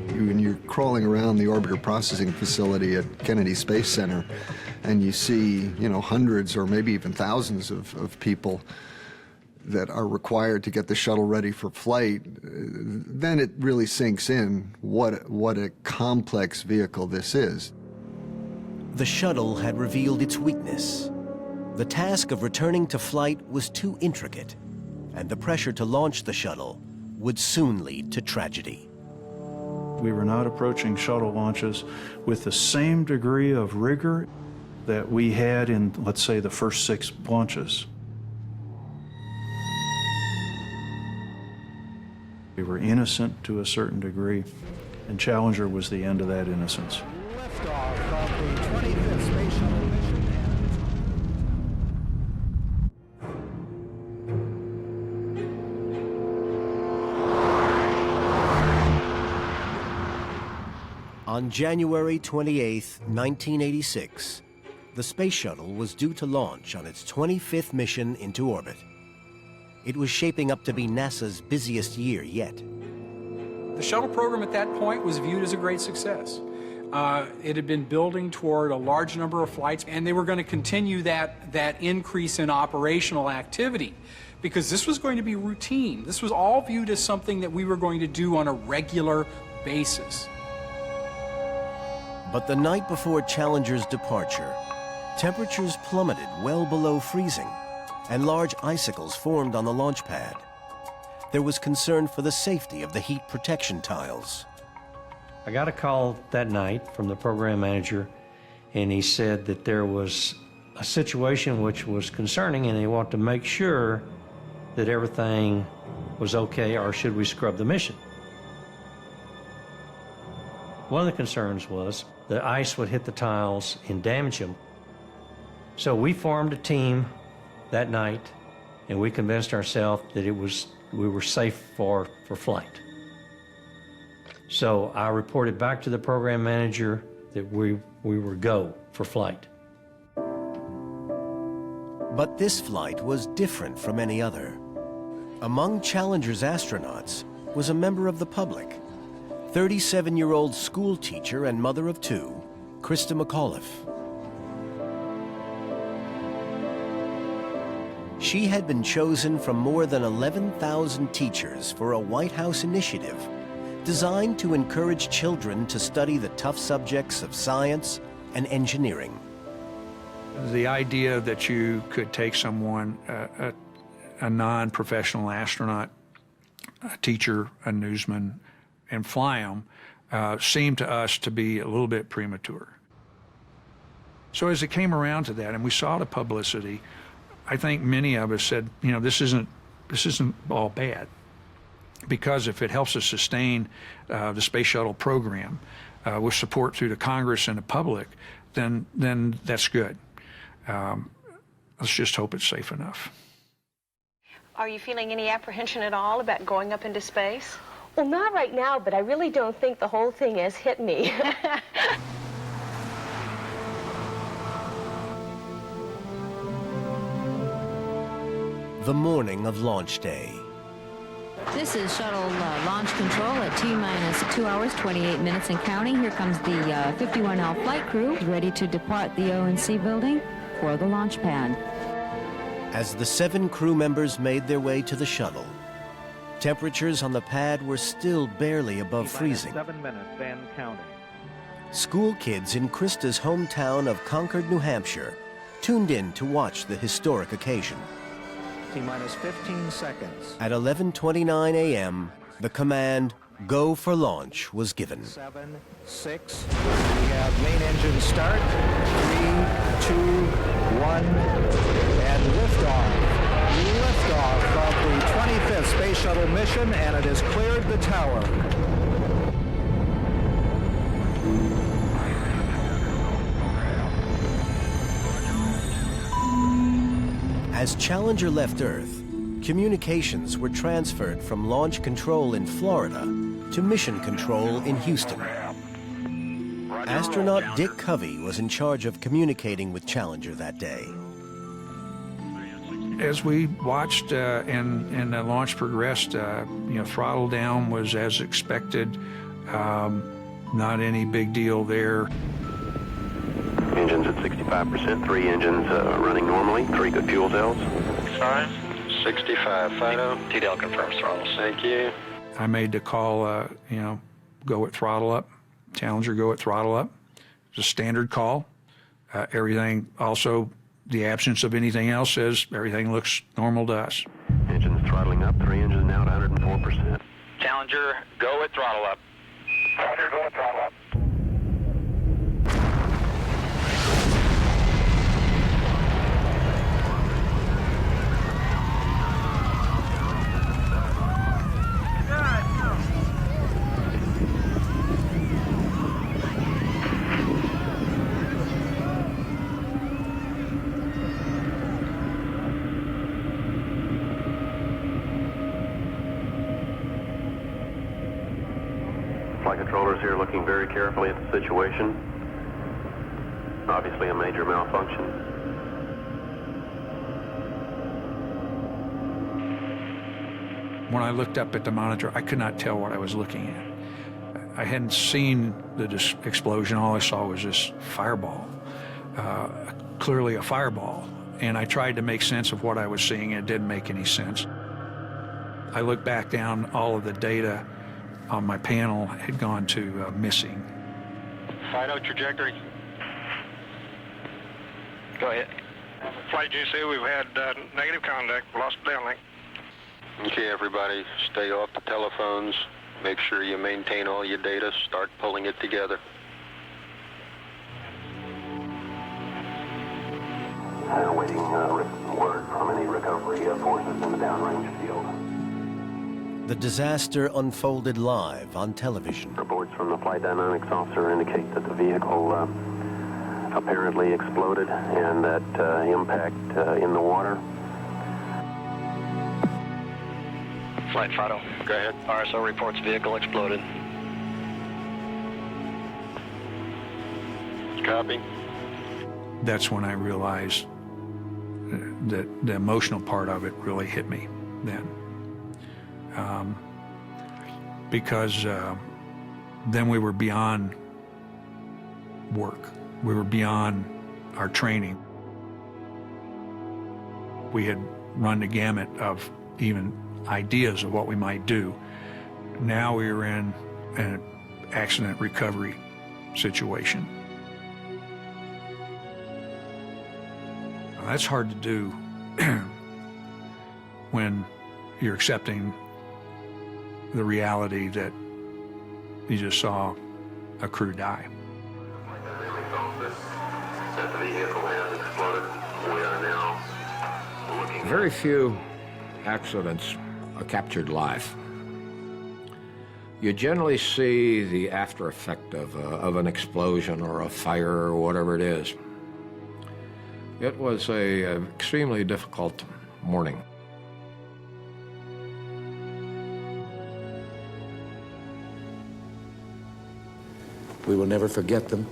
When you're crawling around the orbiter processing facility at Kennedy Space Center and you see, hundreds or maybe even thousands of people that are required to get the shuttle ready for flight, then it really sinks in what a complex vehicle this is. The shuttle had revealed its weakness. The task of returning to flight was too intricate, and the pressure to launch the shuttle would soon lead to tragedy. We were not approaching shuttle launches with the same degree of rigor that we had in, let's say, the first 6 launches. We were innocent to a certain degree, and Challenger was the end of that innocence. Liftoff of the 25th Space Shuttle mission. On January 28, 1986, the Space Shuttle was due to launch on its 25th mission into orbit. It was shaping up to be NASA's busiest year yet. The shuttle program at that point was viewed as a great success. It had been building toward a large number of flights, and they were going to continue that increase in operational activity because this was going to be routine. This was all viewed as something that we were going to do on a regular basis. But the night before Challenger's departure, temperatures plummeted well below freezing, and large icicles formed on the launch pad. There was concern for the safety of the heat protection tiles. I got a call that night from the program manager, and he said that there was a situation which was concerning, and they wanted to make sure that everything was okay, or should we scrub the mission? One of the concerns was the ice would hit the tiles and damage them. So we formed a team that night, and we convinced ourselves that we were safe for flight. So I reported back to the program manager that we were go for flight. But this flight was different from any other. Among Challenger's astronauts was a member of the public, 37-year-old school teacher and mother of 2, Christa McAuliffe. She had been chosen from more than 11,000 teachers for a White House initiative designed to encourage children to study the tough subjects of science and engineering. The idea that you could take someone, a non-professional astronaut, a teacher, a newsman, and fly them seemed to us to be a little bit premature. So as it came around to that and we saw the publicity, I think many of us said, this isn't all bad, because if it helps us sustain the Space Shuttle program with support through the Congress and the public, then that's good. Let's just hope it's safe enough. Are you feeling any apprehension at all about going up into space? Well, not right now, but I really don't think the whole thing has hit me. The morning of launch day. This is shuttle launch control at T-minus 2 hours, 28 minutes and counting. Here comes the 51L flight crew, ready to depart the O&C building for the launch pad. As the 7 crew members made their way to the shuttle, temperatures on the pad were still barely above freezing. 7 minutes and counting. School kids in Christa's hometown of Concord, New Hampshire, tuned in to watch the historic occasion. T-minus 15 seconds. At 11:29 a.m., the command, go for launch was given. 7, 6. We have main engine start. 3, 2, 1, and liftoff. Liftoff of the 25th Space Shuttle mission, and it has cleared the tower. As Challenger left Earth, communications were transferred from launch control in Florida to mission control in Houston. Astronaut Dick Covey was in charge of communicating with Challenger that day. As we watched and the launch progressed, throttle down was as expected. Not any big deal there. Engines at 65%, 3 engines running normally, 3 good fuel cells. 65, Fido. TDL confirms throttles. Thank you. I made the call, go at throttle up. Challenger, go at throttle up. It's a standard call. Everything also, the absence of anything else says everything looks normal to us. Engines throttling up, 3 engines now at 104%. Challenger, go at throttle up. Challenger, go at throttle up. Flight controllers here looking very carefully at the situation. Obviously a major malfunction. When I looked up at the monitor, I could not tell what I was looking at. I hadn't seen the explosion. All I saw was this fireball, clearly a fireball. And I tried to make sense of what I was seeing, and it didn't make any sense. I looked back down, all of the data on my panel had gone to missing. Fido trajectory. Go ahead. Flight GC, we've had negative contact, lost downlink. Okay, everybody, stay off the telephones. Make sure you maintain all your data. Start pulling it together. Awaiting word from any recovery forces in the downrange field. The disaster unfolded live on television. Reports from the flight dynamics officer indicate that the vehicle apparently exploded and that impact in the water. Flight Fido, go ahead. RSO reports vehicle exploded. Copy. That's when I realized that the emotional part of it really hit me then. Because then we were beyond work. We were beyond our training. We had run the gamut of even ideas of what we might do. Now we were in an accident recovery situation. That's hard to do when you're accepting the reality that you just saw a crew die. The vehicle has exploded. We are now looking. Very few accidents are captured live. You generally see the after effect of an explosion or a fire or whatever it is. It was an extremely difficult morning. We will never forget them,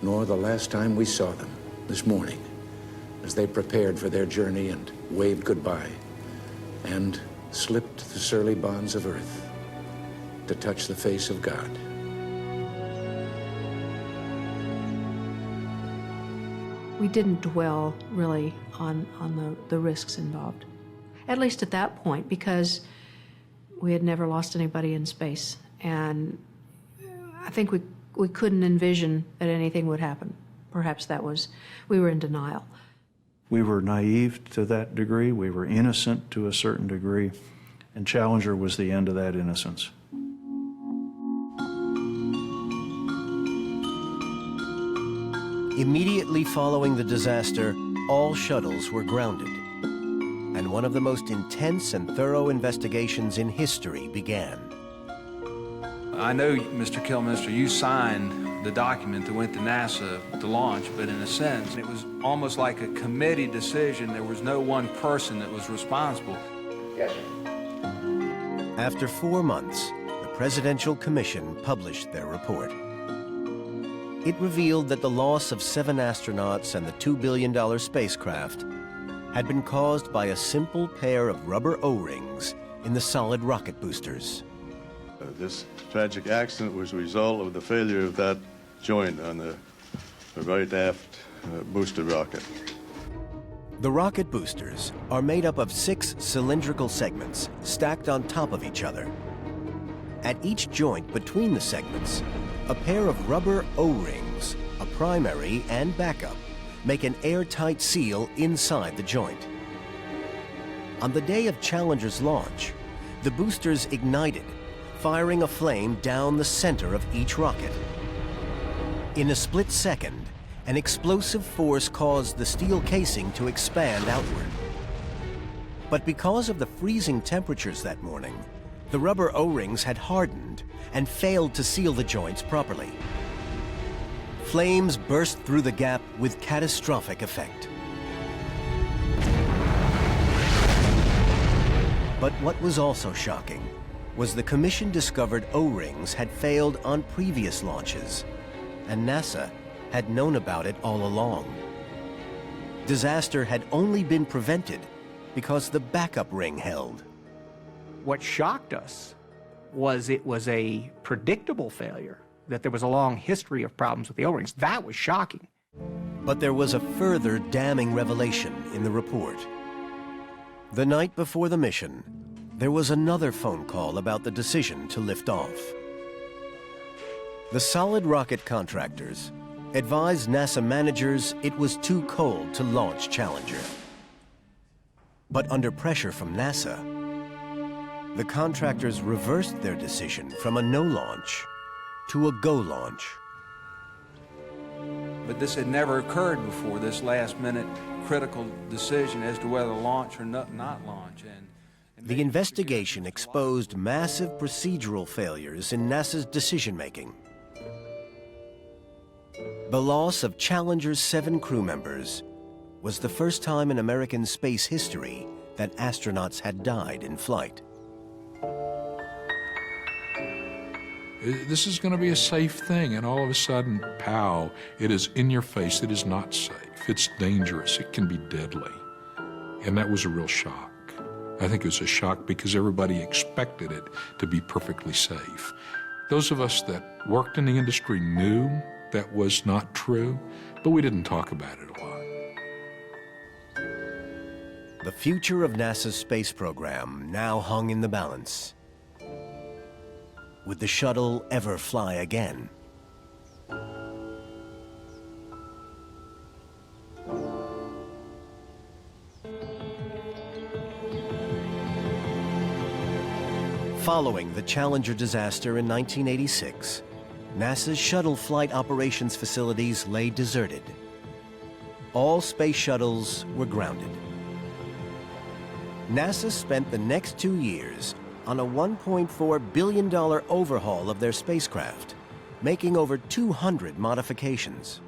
nor the last time we saw them, this morning, as they prepared for their journey and waved goodbye, and slipped the surly bonds of earth to touch the face of God. We didn't dwell really on the risks involved, at least at that point, because we had never lost anybody in space, and I think we couldn't envision that anything would happen. Perhaps we were in denial. We were naive to that degree, we were innocent to a certain degree, and Challenger was the end of that innocence. Immediately following the disaster, all shuttles were grounded, and one of the most intense and thorough investigations in history began. I know, Mr. Kilminster, you signed the document that went to NASA to launch, but in a sense, it was almost like a committee decision. There was no one person that was responsible. Yes, sir. After 4 months, the Presidential Commission published their report. It revealed that the loss of 7 astronauts and the $2 billion spacecraft had been caused by a simple pair of rubber O-rings in the solid rocket boosters. This tragic accident was a result of the failure of that joint on the right aft booster rocket. The rocket boosters are made up of 6 cylindrical segments stacked on top of each other. At each joint between the segments, a pair of rubber O-rings, a primary and backup, make an airtight seal inside the joint. On the day of Challenger's launch, the boosters ignited, firing a flame down the center of each rocket. In a split second, an explosive force caused the steel casing to expand outward. But because of the freezing temperatures that morning, the rubber O-rings had hardened and failed to seal the joints properly. Flames burst through the gap with catastrophic effect. But what was also shocking was the Commission discovered O-rings had failed on previous launches, and NASA had known about it all along. Disaster had only been prevented because the backup ring held. What shocked us was it was a predictable failure, that there was a long history of problems with the O-rings. That was shocking. But there was a further damning revelation in the report. The night before the mission, there was another phone call about the decision to lift off. The solid rocket contractors advised NASA managers it was too cold to launch Challenger. But under pressure from NASA, the contractors reversed their decision from a no launch to a go launch. But this had never occurred before, this last-minute critical decision as to whether launch or not launch. The investigation exposed massive procedural failures in NASA's decision-making. The loss of Challenger's 7 crew members was the first time in American space history that astronauts had died in flight. This is going to be a safe thing, and all of a sudden, pow, it is in your face. It is not safe. It's dangerous. It can be deadly. And that was a real shock. I think it was a shock because everybody expected it to be perfectly safe. Those of us that worked in the industry knew that was not true, but we didn't talk about it a lot. The future of NASA's space program now hung in the balance. Would the shuttle ever fly again? Following the Challenger disaster in 1986, NASA's shuttle flight operations facilities lay deserted. All space shuttles were grounded. NASA spent the next 2 years on a $1.4 billion overhaul of their spacecraft, making over 200 modifications.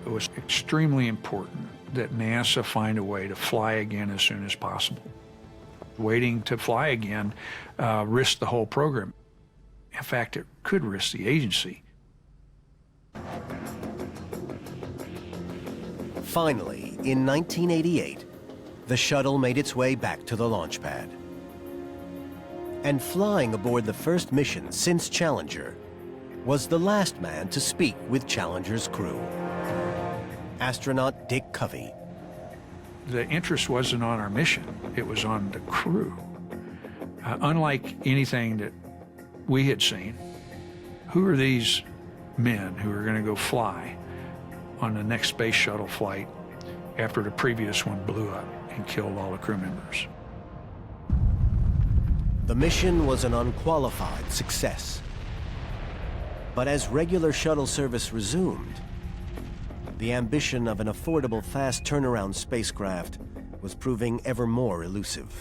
It was extremely important that NASA find a way to fly again as soon as possible. Waiting to fly again risked the whole program. In fact, it could risk the agency. Finally, in 1988, the shuttle made its way back to the launch pad. And flying aboard the first mission since Challenger was the last man to speak with Challenger's crew, astronaut Dick Covey. The interest wasn't on our mission, it was on the crew. Unlike anything that we had seen, who are these men who are going to go fly on the next space shuttle flight after the previous one blew up and killed all the crew members? The mission was an unqualified success. But as regular shuttle service resumed, the ambition of an affordable fast turnaround spacecraft was proving ever more elusive.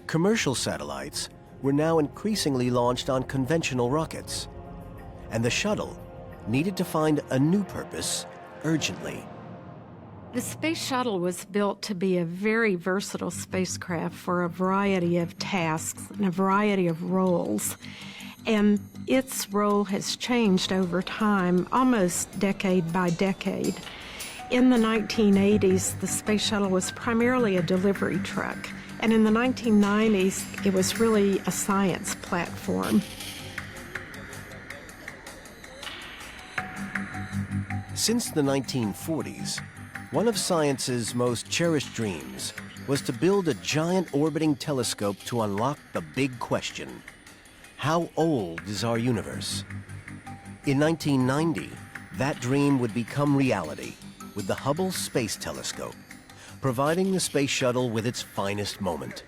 Commercial satellites were now increasingly launched on conventional rockets, and the shuttle needed to find a new purpose urgently. The Space Shuttle was built to be a very versatile spacecraft for a variety of tasks and a variety of roles. And its role has changed over time, almost decade by decade. In the 1980s, the Space Shuttle was primarily a delivery truck. And in the 1990s, it was really a science platform. Since the 1940s, one of science's most cherished dreams was to build a giant orbiting telescope to unlock the big question: how old is our universe? In 1990, that dream would become reality with the Hubble Space Telescope, providing the Space Shuttle with its finest moment.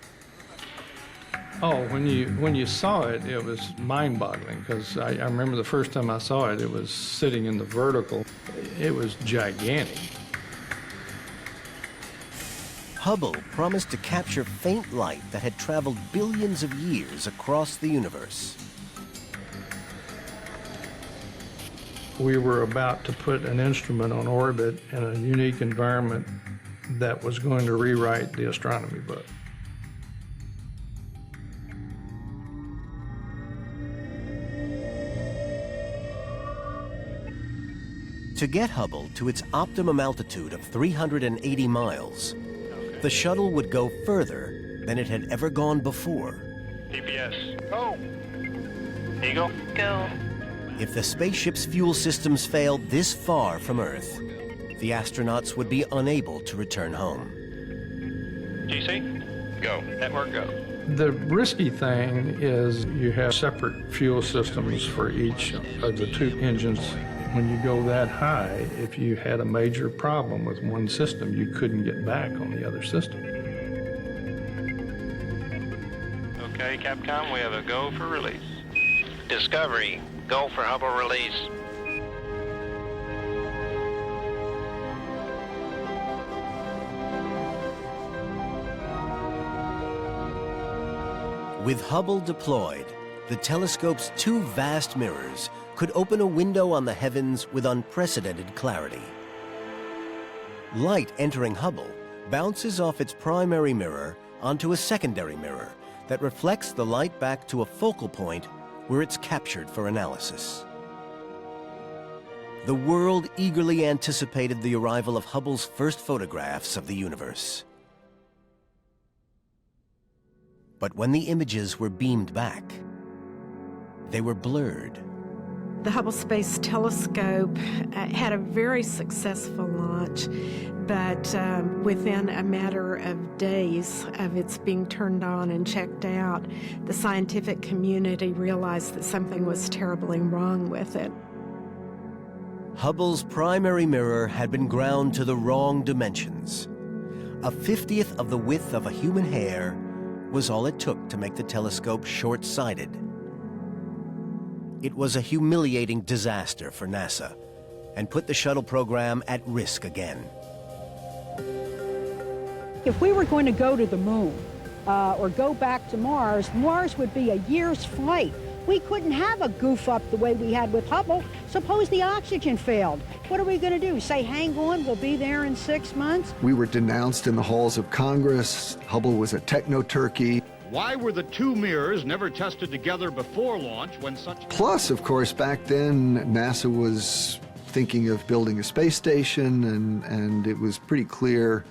Oh, when you saw it, it was mind-boggling, because I remember the first time I saw it, it was sitting in the vertical. It was gigantic. Hubble promised to capture faint light that had traveled billions of years across the universe. We were about to put an instrument on orbit in a unique environment that was going to rewrite the astronomy book. To get Hubble to its optimum altitude of 380 miles, the shuttle would go further than it had ever gone before. DPS. Go. Eagle. Go. If the spaceship's fuel systems failed this far from Earth, the astronauts would be unable to return home. GC. Go. Network go. The risky thing is you have separate fuel systems for each of the two engines. When you go that high, if you had a major problem with one system, you couldn't get back on the other system. Okay, Capcom, we have a go for release. Discovery, go for Hubble release. With Hubble deployed, the telescope's two vast mirrors could open a window on the heavens with unprecedented clarity. Light entering Hubble bounces off its primary mirror onto a secondary mirror that reflects the light back to a focal point where it's captured for analysis. The world eagerly anticipated the arrival of Hubble's first photographs of the universe. But when the images were beamed back, they were blurred. The Hubble Space Telescope had a very successful launch, but within a matter of days of its being turned on and checked out, the scientific community realized that something was terribly wrong with it. Hubble's primary mirror had been ground to the wrong dimensions. A 50th of the width of a human hair was all it took to make the telescope short-sighted. It was a humiliating disaster for NASA and put the shuttle program at risk again. If we were going to go to the moon or go back to Mars, Mars would be a year's flight. We couldn't have a goof up the way we had with Hubble. Suppose the oxygen failed. What are we going to do? Say, hang on, we'll be there in 6 months? We were denounced in the halls of Congress. Hubble was a techno-turkey. Why were the two mirrors never tested together before launch when such... Plus, of course, back then, NASA was thinking of building a space station, and it was pretty clear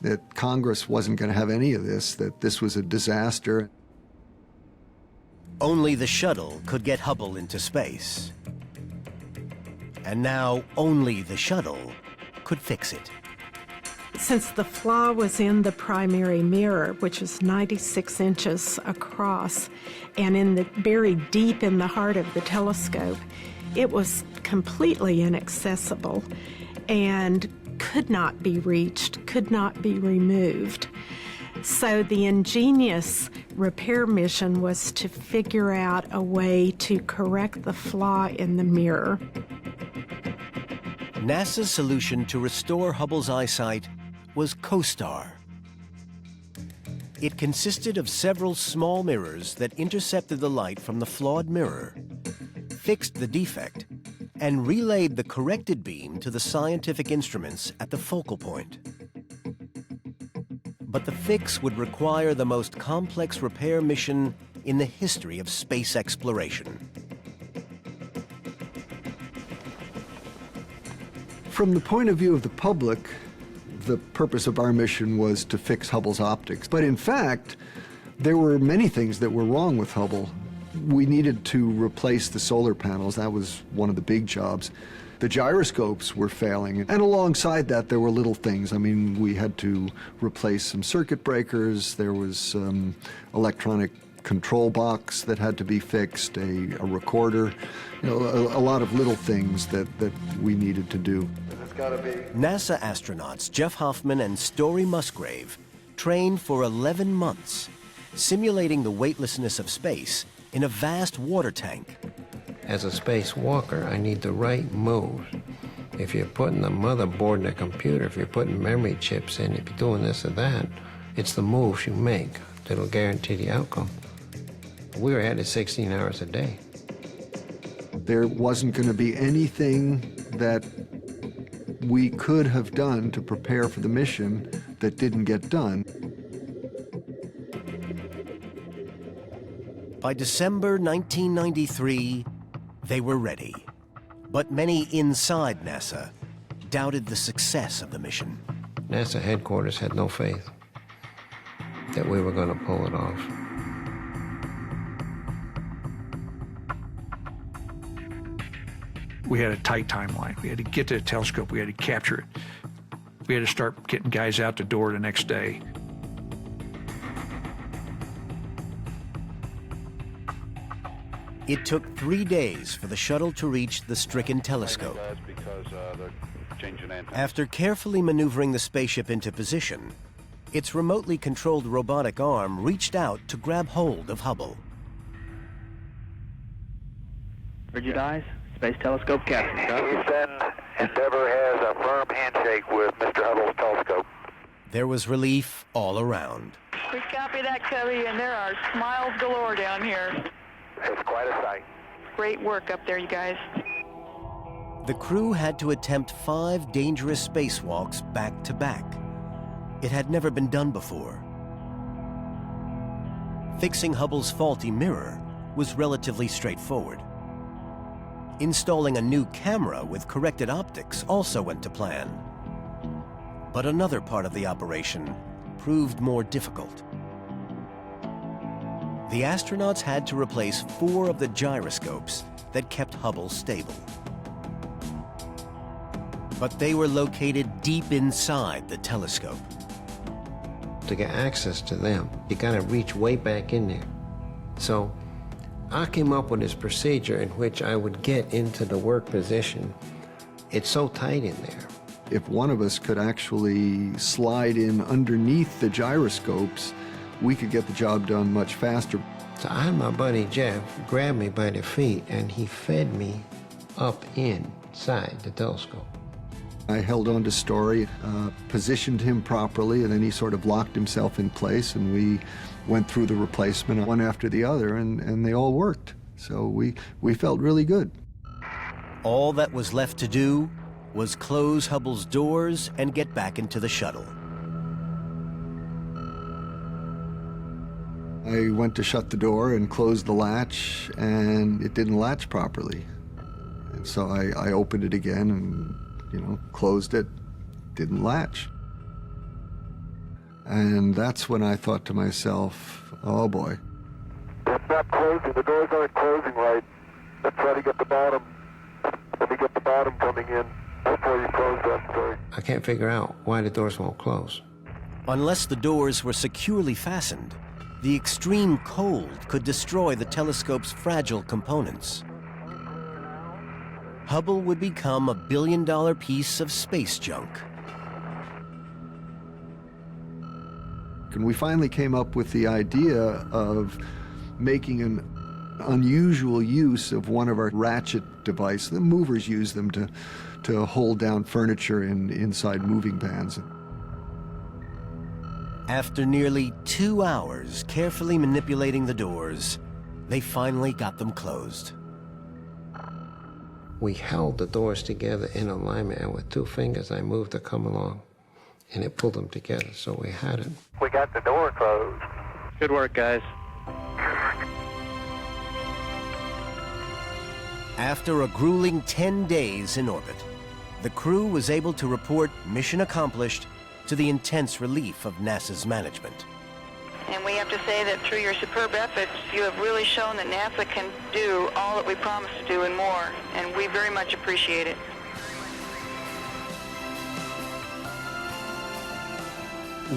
that Congress wasn't going to have any of this, that this was a disaster. Only the shuttle could get Hubble into space. And now only the shuttle could fix it. Since the flaw was in the primary mirror, which is 96 inches across, and buried deep in the heart of the telescope, it was completely inaccessible and could not be reached, could not be removed. So the ingenious repair mission was to figure out a way to correct the flaw in the mirror. NASA's solution to restore Hubble's eyesight was COSTAR. It consisted of several small mirrors that intercepted the light from the flawed mirror, fixed the defect, and relayed the corrected beam to the scientific instruments at the focal point. But the fix would require the most complex repair mission in the history of space exploration. From the point of view of the public, the purpose of our mission was to fix Hubble's optics. But in fact, there were many things that were wrong with Hubble. We needed to replace the solar panels. That was one of the big jobs. The gyroscopes were failing. And alongside that, there were little things. I mean, we had to replace some circuit breakers. There was electronic control box that had to be fixed, a recorder, you know, a lot of little things that we needed to do. NASA astronauts Jeff Hoffman and Story Musgrave trained for 11 months, simulating the weightlessness of space in a vast water tank. As a spacewalker, I need the right moves. If you're putting a motherboard in a computer, if you're putting memory chips in, if you're doing this or that, it's the moves you make that'll guarantee the outcome. We were at it 16 hours a day. There wasn't going to be anything that we could have done to prepare for the mission that didn't get done. By December 1993, they were ready. But many inside NASA doubted the success of the mission. NASA headquarters had no faith that we were going to pull it off. We had a tight timeline. We had to get to the telescope. We had to capture it. We had to start getting guys out the door the next day. It took 3 days for the shuttle to reach the stricken telescope. After carefully maneuvering the spaceship into position, its remotely controlled robotic arm reached out to grab hold of Hubble. Rigid eyes, Space Telescope captain. Houston, Endeavour has a firm handshake with Mr. Hubble's telescope. There was relief all around. We copy that, Cubby, and there are smiles galore down here. It's quite a sight. Great work up there, you guys. The crew had to attempt 5 dangerous spacewalks back to back. It had never been done before. Fixing Hubble's faulty mirror was relatively straightforward. Installing a new camera with corrected optics also went to plan. But another part of the operation proved more difficult. The astronauts had to replace 4 of the gyroscopes that kept Hubble stable. But they were located deep inside the telescope. To get access to them, you gotta reach way back in there. So I came up with this procedure in which I would get into the work position. It's so tight in there. If one of us could actually slide in underneath the gyroscopes, we could get the job done much faster. So I had my buddy Jeff grab me by the feet and he fed me up inside the telescope. I held on to Story, positioned him properly, and then he sort of locked himself in place, and we went through the replacement one after the other, and they all worked. So we felt really good. All that was left to do was close Hubble's doors and get back into the shuttle. I went to shut the door and close the latch, and it didn't latch properly. And so I opened it again and, closed it, didn't latch. And that's when I thought to myself, oh boy. It's not closing, the doors aren't closing right. Let's try to get the bottom. Let me get the bottom coming in before you close that door. I can't figure out why the doors won't close. Unless the doors were securely fastened, the extreme cold could destroy the telescope's fragile components. Hubble would become a billion-dollar piece of space junk. And we finally came up with the idea of making unusual use of one of our ratchet devices. The movers use them to hold down furniture inside moving vans. After nearly 2 hours carefully manipulating the doors, they finally got them closed. We held the doors together in alignment, and with 2 fingers I moved to come along, and it pulled them together, so we had it. We got the door closed. Good work, guys. After a grueling 10 days in orbit, the crew was able to report mission accomplished to the intense relief of NASA's management. And we have to say that through your superb efforts, you have really shown that NASA can do all that we promised to do and more, and we very much appreciate it.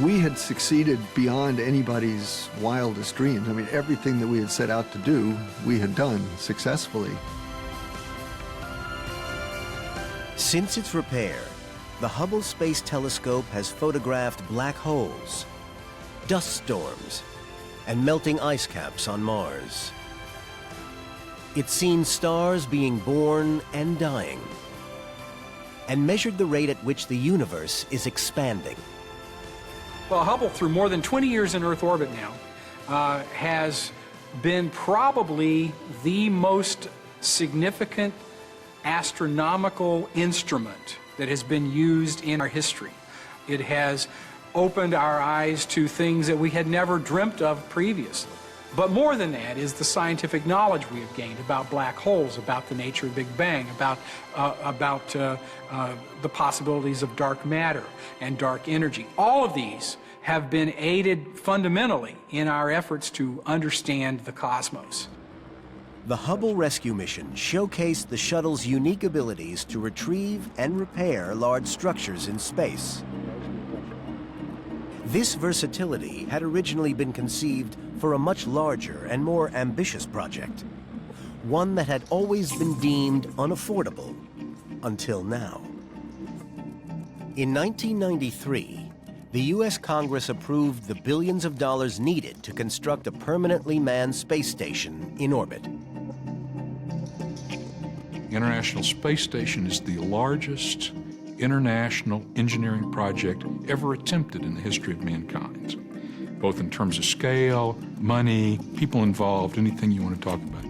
We had succeeded beyond anybody's wildest dreams. I mean, everything that we had set out to do, we had done successfully. Since its repair, the Hubble Space Telescope has photographed black holes, dust storms, and melting ice caps on Mars. It's seen stars being born and dying, and measured the rate at which the universe is expanding. Well, Hubble, through more than 20 years in Earth orbit now, has been probably the most significant astronomical instrument that has been used in our history. It has opened our eyes to things that we had never dreamt of previously. But more than that is the scientific knowledge we have gained about black holes, about the nature of Big Bang, about the possibilities of dark matter and dark energy. All of these have been aided fundamentally in our efforts to understand the cosmos. The Hubble rescue mission showcased the shuttle's unique abilities to retrieve and repair large structures in space. This versatility had originally been conceived for a much larger and more ambitious project, one that had always been deemed unaffordable until now. In 1993, the U.S. Congress approved the billions of dollars needed to construct a permanently manned space station in orbit. International Space Station is the largest international engineering project ever attempted in the history of mankind, both in terms of scale, money, people involved, anything you want to talk about.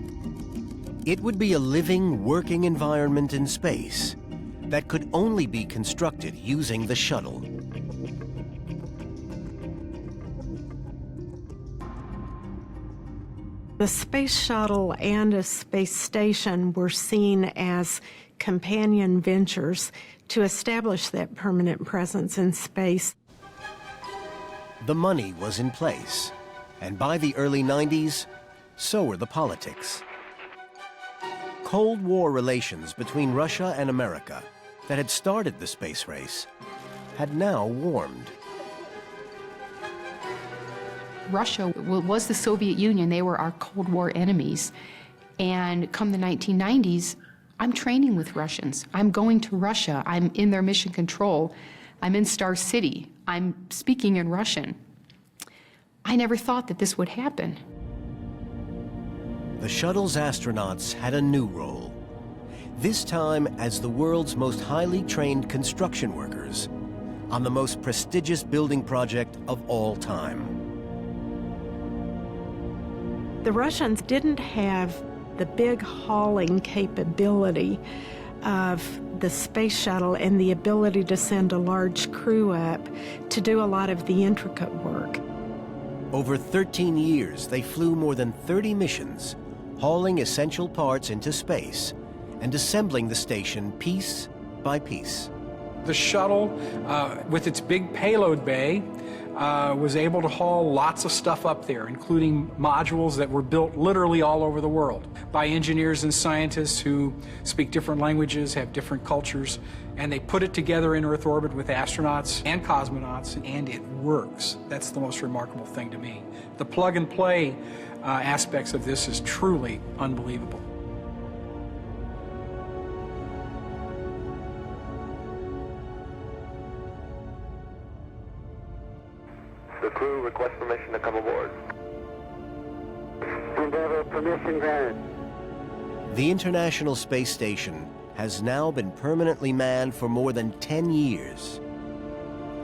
It would be a living, working environment in space that could only be constructed using the shuttle. The Space Shuttle and a space station were seen as companion ventures to establish that permanent presence in space. The money was in place, and by the early 90s, so were the politics. Cold War relations between Russia and America that had started the space race had now warmed. Russia was the Soviet Union. They were our Cold War enemies. And come the 1990s, I'm training with Russians. I'm going to Russia. I'm in their mission control. I'm in Star City. I'm speaking in Russian. I never thought that this would happen. The shuttle's astronauts had a new role, this time as the world's most highly trained construction workers on the most prestigious building project of all time. The Russians didn't have the big hauling capability of the space shuttle and the ability to send a large crew up to do a lot of the intricate work. Over 13 years, they flew more than 30 missions, hauling essential parts into space and assembling the station piece by piece. The shuttle, with its big payload bay, was able to haul lots of stuff up there, including modules that were built literally all over the world by engineers and scientists who speak different languages, have different cultures, and they put it together in Earth orbit with astronauts and cosmonauts, and it works. That's the most remarkable thing to me. The plug-and-play aspects of this is truly unbelievable. The crew requests permission to come aboard. Endeavour, permission granted. The International Space Station has now been permanently manned for more than 10 years.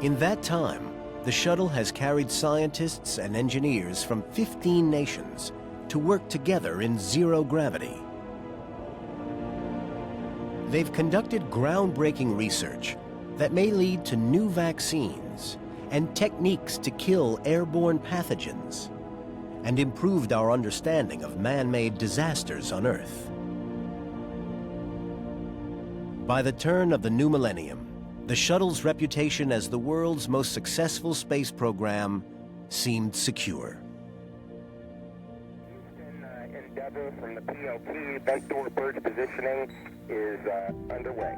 In that time, the shuttle has carried scientists and engineers from 15 nations to work together in zero gravity. They've conducted groundbreaking research that may lead to new vaccines and techniques to kill airborne pathogens, and improved our understanding of man-made disasters on Earth. By the turn of the new millennium, the shuttle's reputation as the world's most successful space program seemed secure. Houston, Endeavour from the PLT, vector bridge positioning is underway.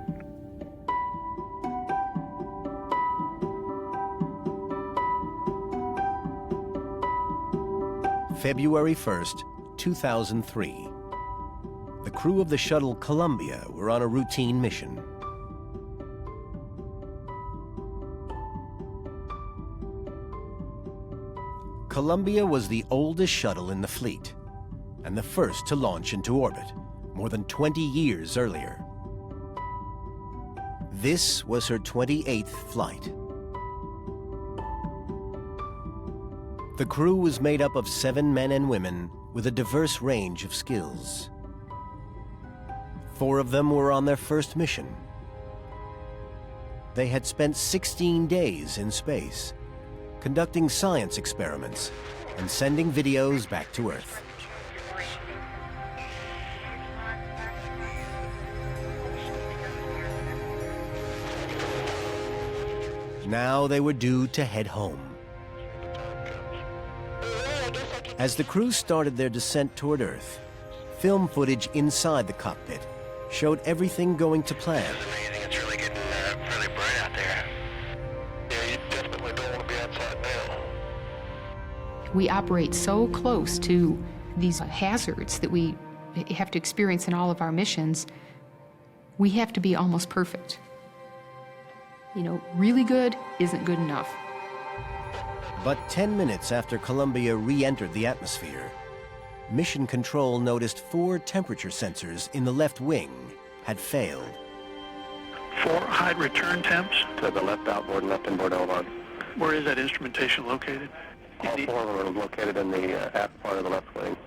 February 1st, 2003. The crew of the shuttle Columbia were on a routine mission. Columbia was the oldest shuttle in the fleet, and the first to launch into orbit, more than 20 years earlier. This was her 28th flight. The crew was made up of 7 men and women with a diverse range of skills. 4 of them were on their first mission. They had spent 16 days in space, conducting science experiments and sending videos back to Earth. Now they were due to head home. As the crew started their descent toward Earth, film footage inside the cockpit showed everything going to plan. It's really getting fairly bright out there. Yeah, you definitely don't want to be outside now. We operate so close to these hazards that we have to experience in all of our missions. We have to be almost perfect. You know, really good isn't good enough. But 10 minutes after Columbia re-entered the atmosphere, Mission Control noticed 4 temperature sensors in the left wing had failed. 4 high return temps. To the left outboard and left inboard L1. Where is that instrumentation located? All 4 of them are located in the aft part of the left wing.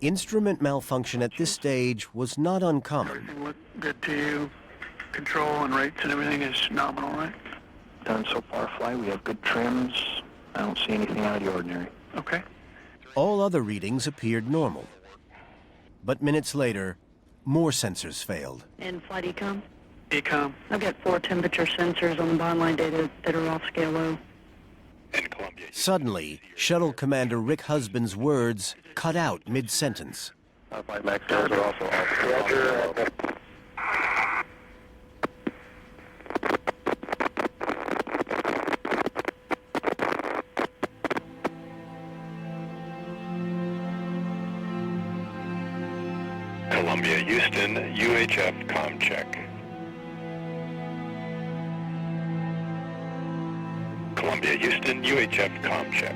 Instrument malfunction at this stage was not uncommon. Everything looked good to you? Control and rates and everything is nominal, right? Done so far, flight. We have good trims. I don't see anything out of the ordinary. Okay. All other readings appeared normal. But minutes later, more sensors failed. In flight econ? Econ. I've got 4 temperature sensors on the bond line data that are off scale low. Suddenly, Shuttle Commander Rick Husband's words cut out mid-sentence. Flight max are also off. Columbia, Houston, UHF comm check. Columbia, Houston, UHF comm check.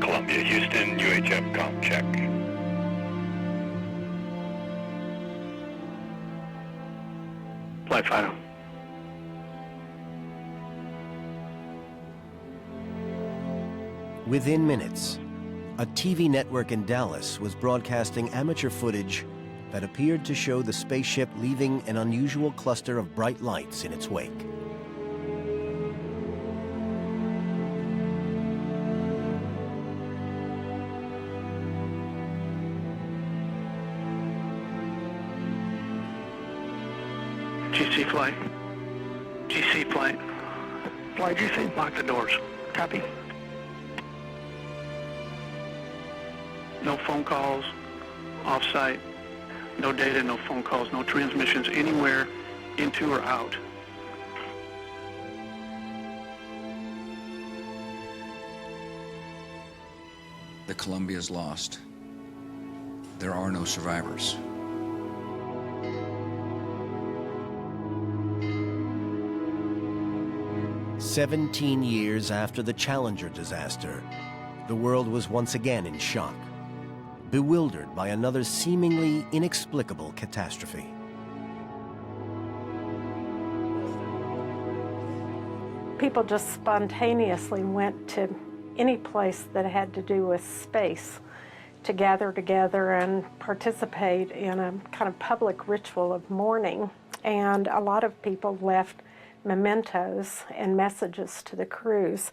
Columbia, Houston, UHF comm check. Flight final. Within minutes, a TV network in Dallas was broadcasting amateur footage that appeared to show the spaceship leaving an unusual cluster of bright lights in its wake. GC flight. GC flight. Flight GC. Lock the doors. Copy. No phone calls, off-site, no data, no phone calls, no transmissions anywhere into or out. The Columbia's lost. There are no survivors. 17 years after the Challenger disaster, the world was once again in shock, bewildered by another seemingly inexplicable catastrophe. People just spontaneously went to any place that had to do with space to gather together and participate in a kind of public ritual of mourning. And a lot of people left mementos and messages to the crews.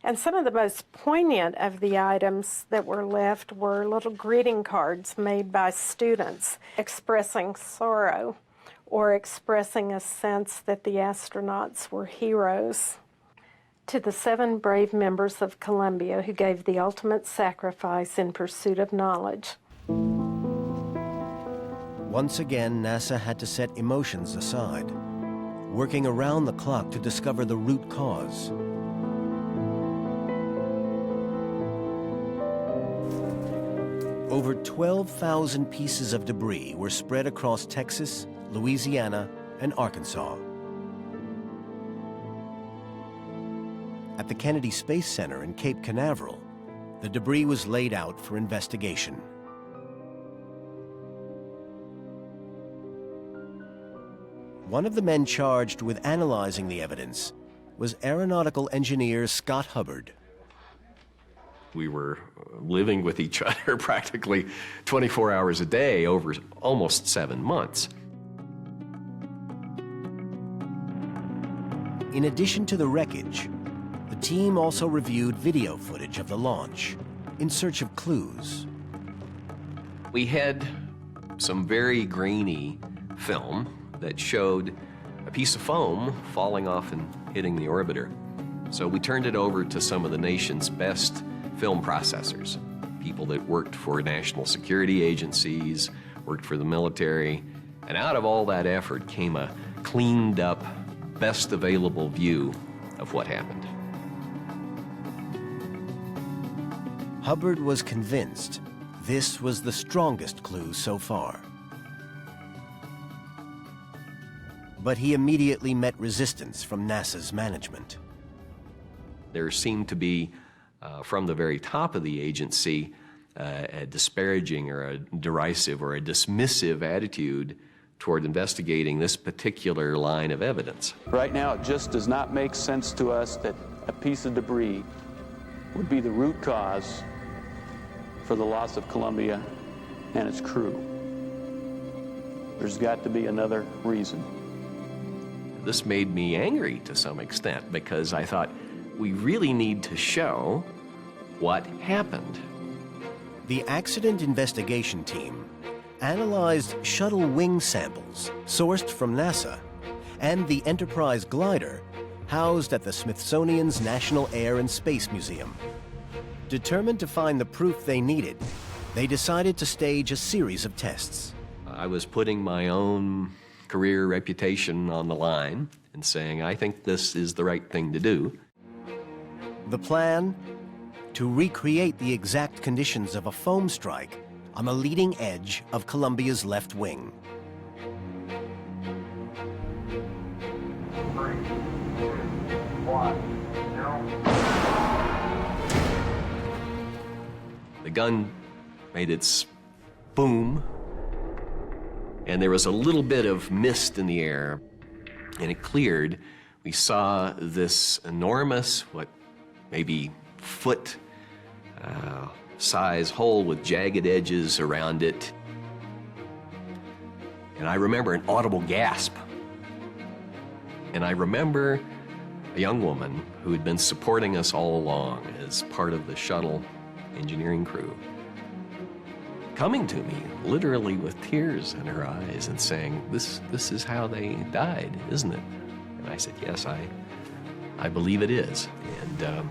And some of the most poignant of the items that were left were little greeting cards made by students expressing sorrow or expressing a sense that the astronauts were heroes. To the 7 brave members of Columbia who gave the ultimate sacrifice in pursuit of knowledge. Once again, NASA had to set emotions aside, working around the clock to discover the root cause. Over 12,000 pieces of debris were spread across Texas, Louisiana, and Arkansas. At the Kennedy Space Center in Cape Canaveral, the debris was laid out for investigation. One of the men charged with analyzing the evidence was aeronautical engineer Scott Hubbard. We were living with each other practically 24 hours a day over almost 7 months. In addition to the wreckage, the team also reviewed video footage of the launch in search of clues. We had some very grainy film that showed a piece of foam falling off and hitting the orbiter. So we turned it over to some of the nation's best film processors, people that worked for national security agencies, worked for the military, and out of all that effort came a cleaned up, best available view of what happened. Hubbard was convinced this was the strongest clue so far. But he immediately met resistance from NASA's management. There seemed to be, from the very top of the agency, a disparaging or a derisive or a dismissive attitude toward investigating this particular line of evidence. Right now, it just does not make sense to us that a piece of debris would be the root cause for the loss of Columbia and its crew. There's got to be another reason. This made me angry to some extent because I thought, we really need to show what happened. The accident investigation team analyzed shuttle wing samples sourced from NASA and the Enterprise glider housed at the Smithsonian's National Air and Space Museum. Determined to find the proof they needed, they decided to stage a series of tests. I was putting my own career reputation on the line and saying, I think this is the right thing to do. The plan? To recreate the exact conditions of a foam strike on the leading edge of Columbia's left wing. 3, 2, 1, 0. The gun made its boom, and there was a little bit of mist in the air, and it cleared. We saw this enormous, maybe foot size hole with jagged edges around it. And I remember an audible gasp. And I remember a young woman who had been supporting us all along as part of the shuttle engineering crew, coming to me literally with tears in her eyes and saying, this is how they died, isn't it? And I said, yes, I believe it is. And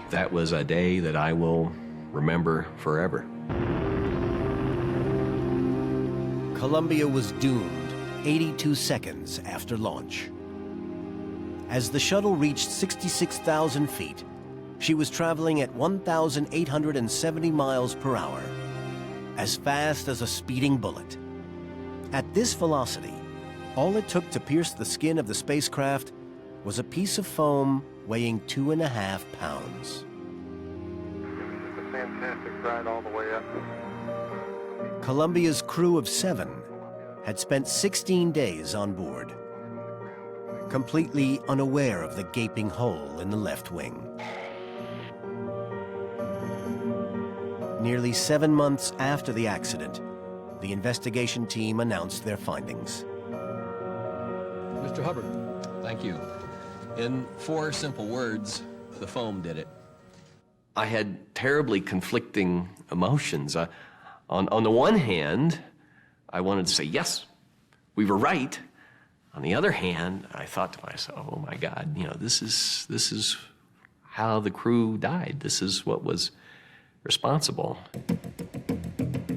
that was a day that I will remember forever. Columbia was doomed 82 seconds after launch. As the shuttle reached 66,000 feet, she was traveling at 1,870 miles per hour, as fast as a speeding bullet. At this velocity, all it took to pierce the skin of the spacecraft was a piece of foam weighing 2.5 pounds. It's a fantastic ride all the way up. Columbia's crew of 7 had spent 16 days on board, completely unaware of the gaping hole in the left wing. Nearly 7 months after the accident, the investigation team announced their findings. Mr. Hubbard. Thank you. In 4 simple words, the foam did it. I had terribly conflicting emotions. On the one hand, I wanted to say, yes, we were right. On the other hand, I thought to myself, oh my God, you know, this is how the crew died. This is what was responsible.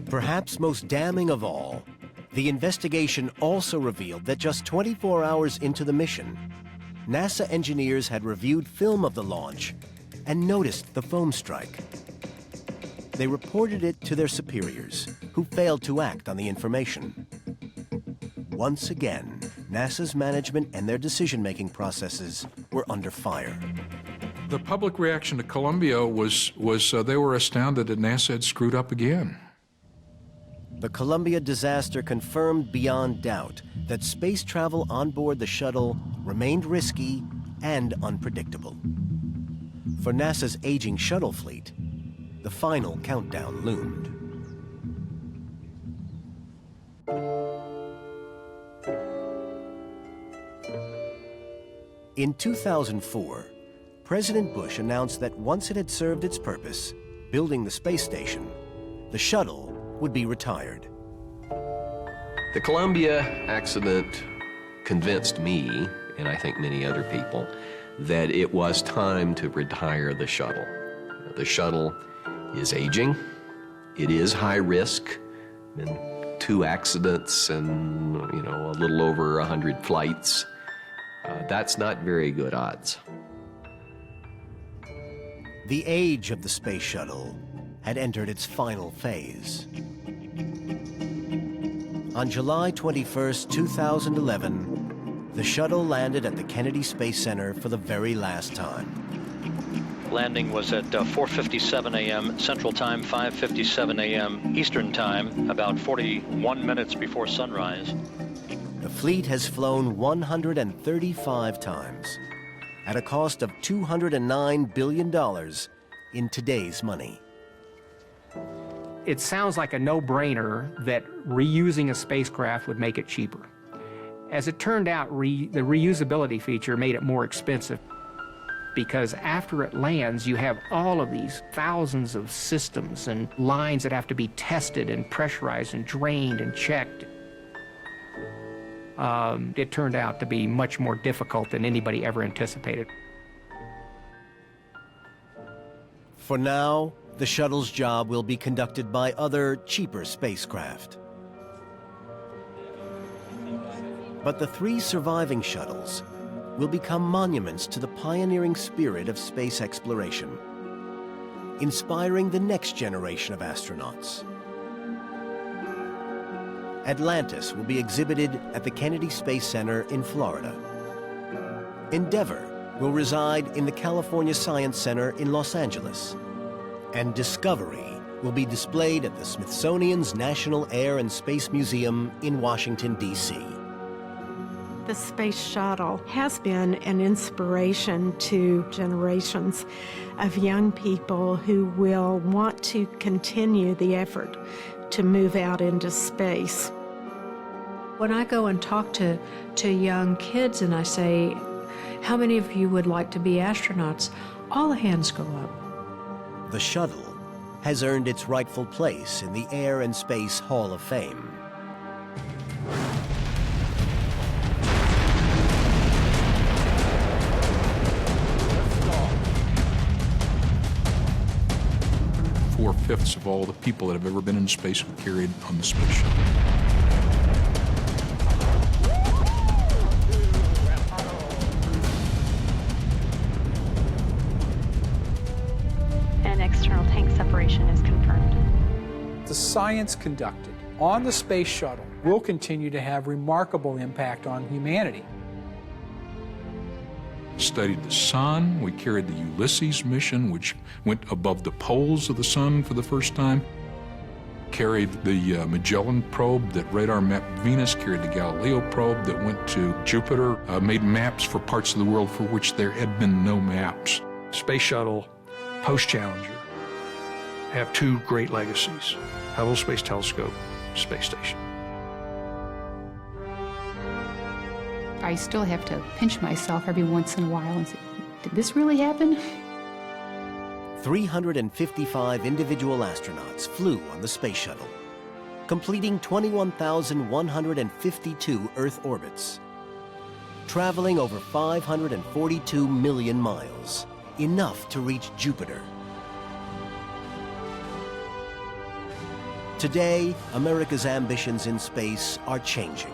Perhaps most damning of all, the investigation also revealed that just 24 hours into the mission, NASA engineers had reviewed film of the launch and noticed the foam strike. They reported it to their superiors, who failed to act on the information. Once again, NASA's management and their decision-making processes were under fire. The public reaction to Columbia was they were astounded that NASA had screwed up again. The Columbia disaster confirmed beyond doubt that space travel on board the shuttle remained risky and unpredictable. For NASA's aging shuttle fleet, the final countdown loomed. In 2004, President Bush announced that once it had served its purpose, building the space station, the shuttle would be retired. The Columbia accident convinced me, and I think many other people, that it was time to retire the shuttle. The shuttle is aging. It is high risk. Been 2 accidents and, you know, a little over 100 flights. That's not very good odds. The age of the space shuttle had entered its final phase. On July 21st, 2011, the shuttle landed at the Kennedy Space Center for the very last time. Landing was at 4:57 a.m. Central Time, 5:57 a.m. Eastern Time, about 41 minutes before sunrise. The fleet has flown 135 times at a cost of $209 billion in today's money. It sounds like a no-brainer that reusing a spacecraft would make it cheaper. As it turned out, the reusability feature made it more expensive, because after it lands, you have all of these thousands of systems and lines that have to be tested and pressurized and drained and checked. It turned out to be much more difficult than anybody ever anticipated. For now, the shuttle's job will be conducted by other, cheaper spacecraft. But the 3 surviving shuttles will become monuments to the pioneering spirit of space exploration, inspiring the next generation of astronauts. Atlantis will be exhibited at the Kennedy Space Center in Florida. Endeavour will reside in the California Science Center in Los Angeles. And Discovery will be displayed at the Smithsonian's National Air and Space Museum in Washington, D.C. The Space Shuttle has been an inspiration to generations of young people who will want to continue the effort to move out into space. When I go and talk to young kids and I say, how many of you would like to be astronauts? All the hands go up. The shuttle has earned its rightful place in the Air and Space Hall of Fame. Four-fifths of all the people that have ever been in space were carried on the space shuttle. And external tank separation is confirmed. The science conducted on the space shuttle will continue to have remarkable impact on humanity. studied the sun. We carried the Ulysses mission, which went above the poles of the sun for the first time. Carried the Magellan probe that radar mapped Venus, carried the Galileo probe that went to Jupiter, made maps for parts of the world for which there had been no maps. Space Shuttle, post-Challenger, have two great legacies: Hubble Space Telescope, Space Station. I still have to pinch myself every once in a while and say, did this really happen? 355 individual astronauts flew on the Space Shuttle, completing 21,152 Earth orbits, traveling over 542 million miles, enough to reach Jupiter. Today, America's ambitions in space are changing.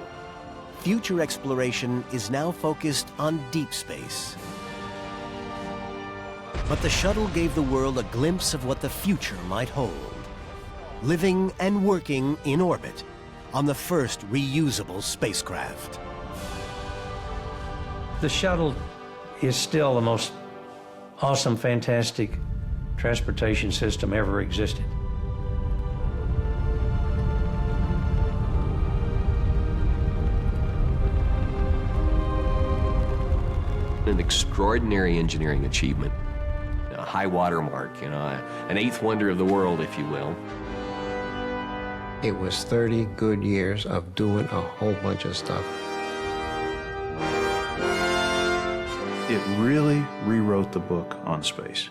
Future exploration is now focused on deep space. But the shuttle gave the world a glimpse of what the future might hold. Living and working in orbit on the first reusable spacecraft. The shuttle is still the most awesome, fantastic transportation system ever existed. An extraordinary engineering achievement, a high watermark, an eighth wonder of the world, if you will. It was 30 good years of doing a whole bunch of stuff. It really rewrote the book on space.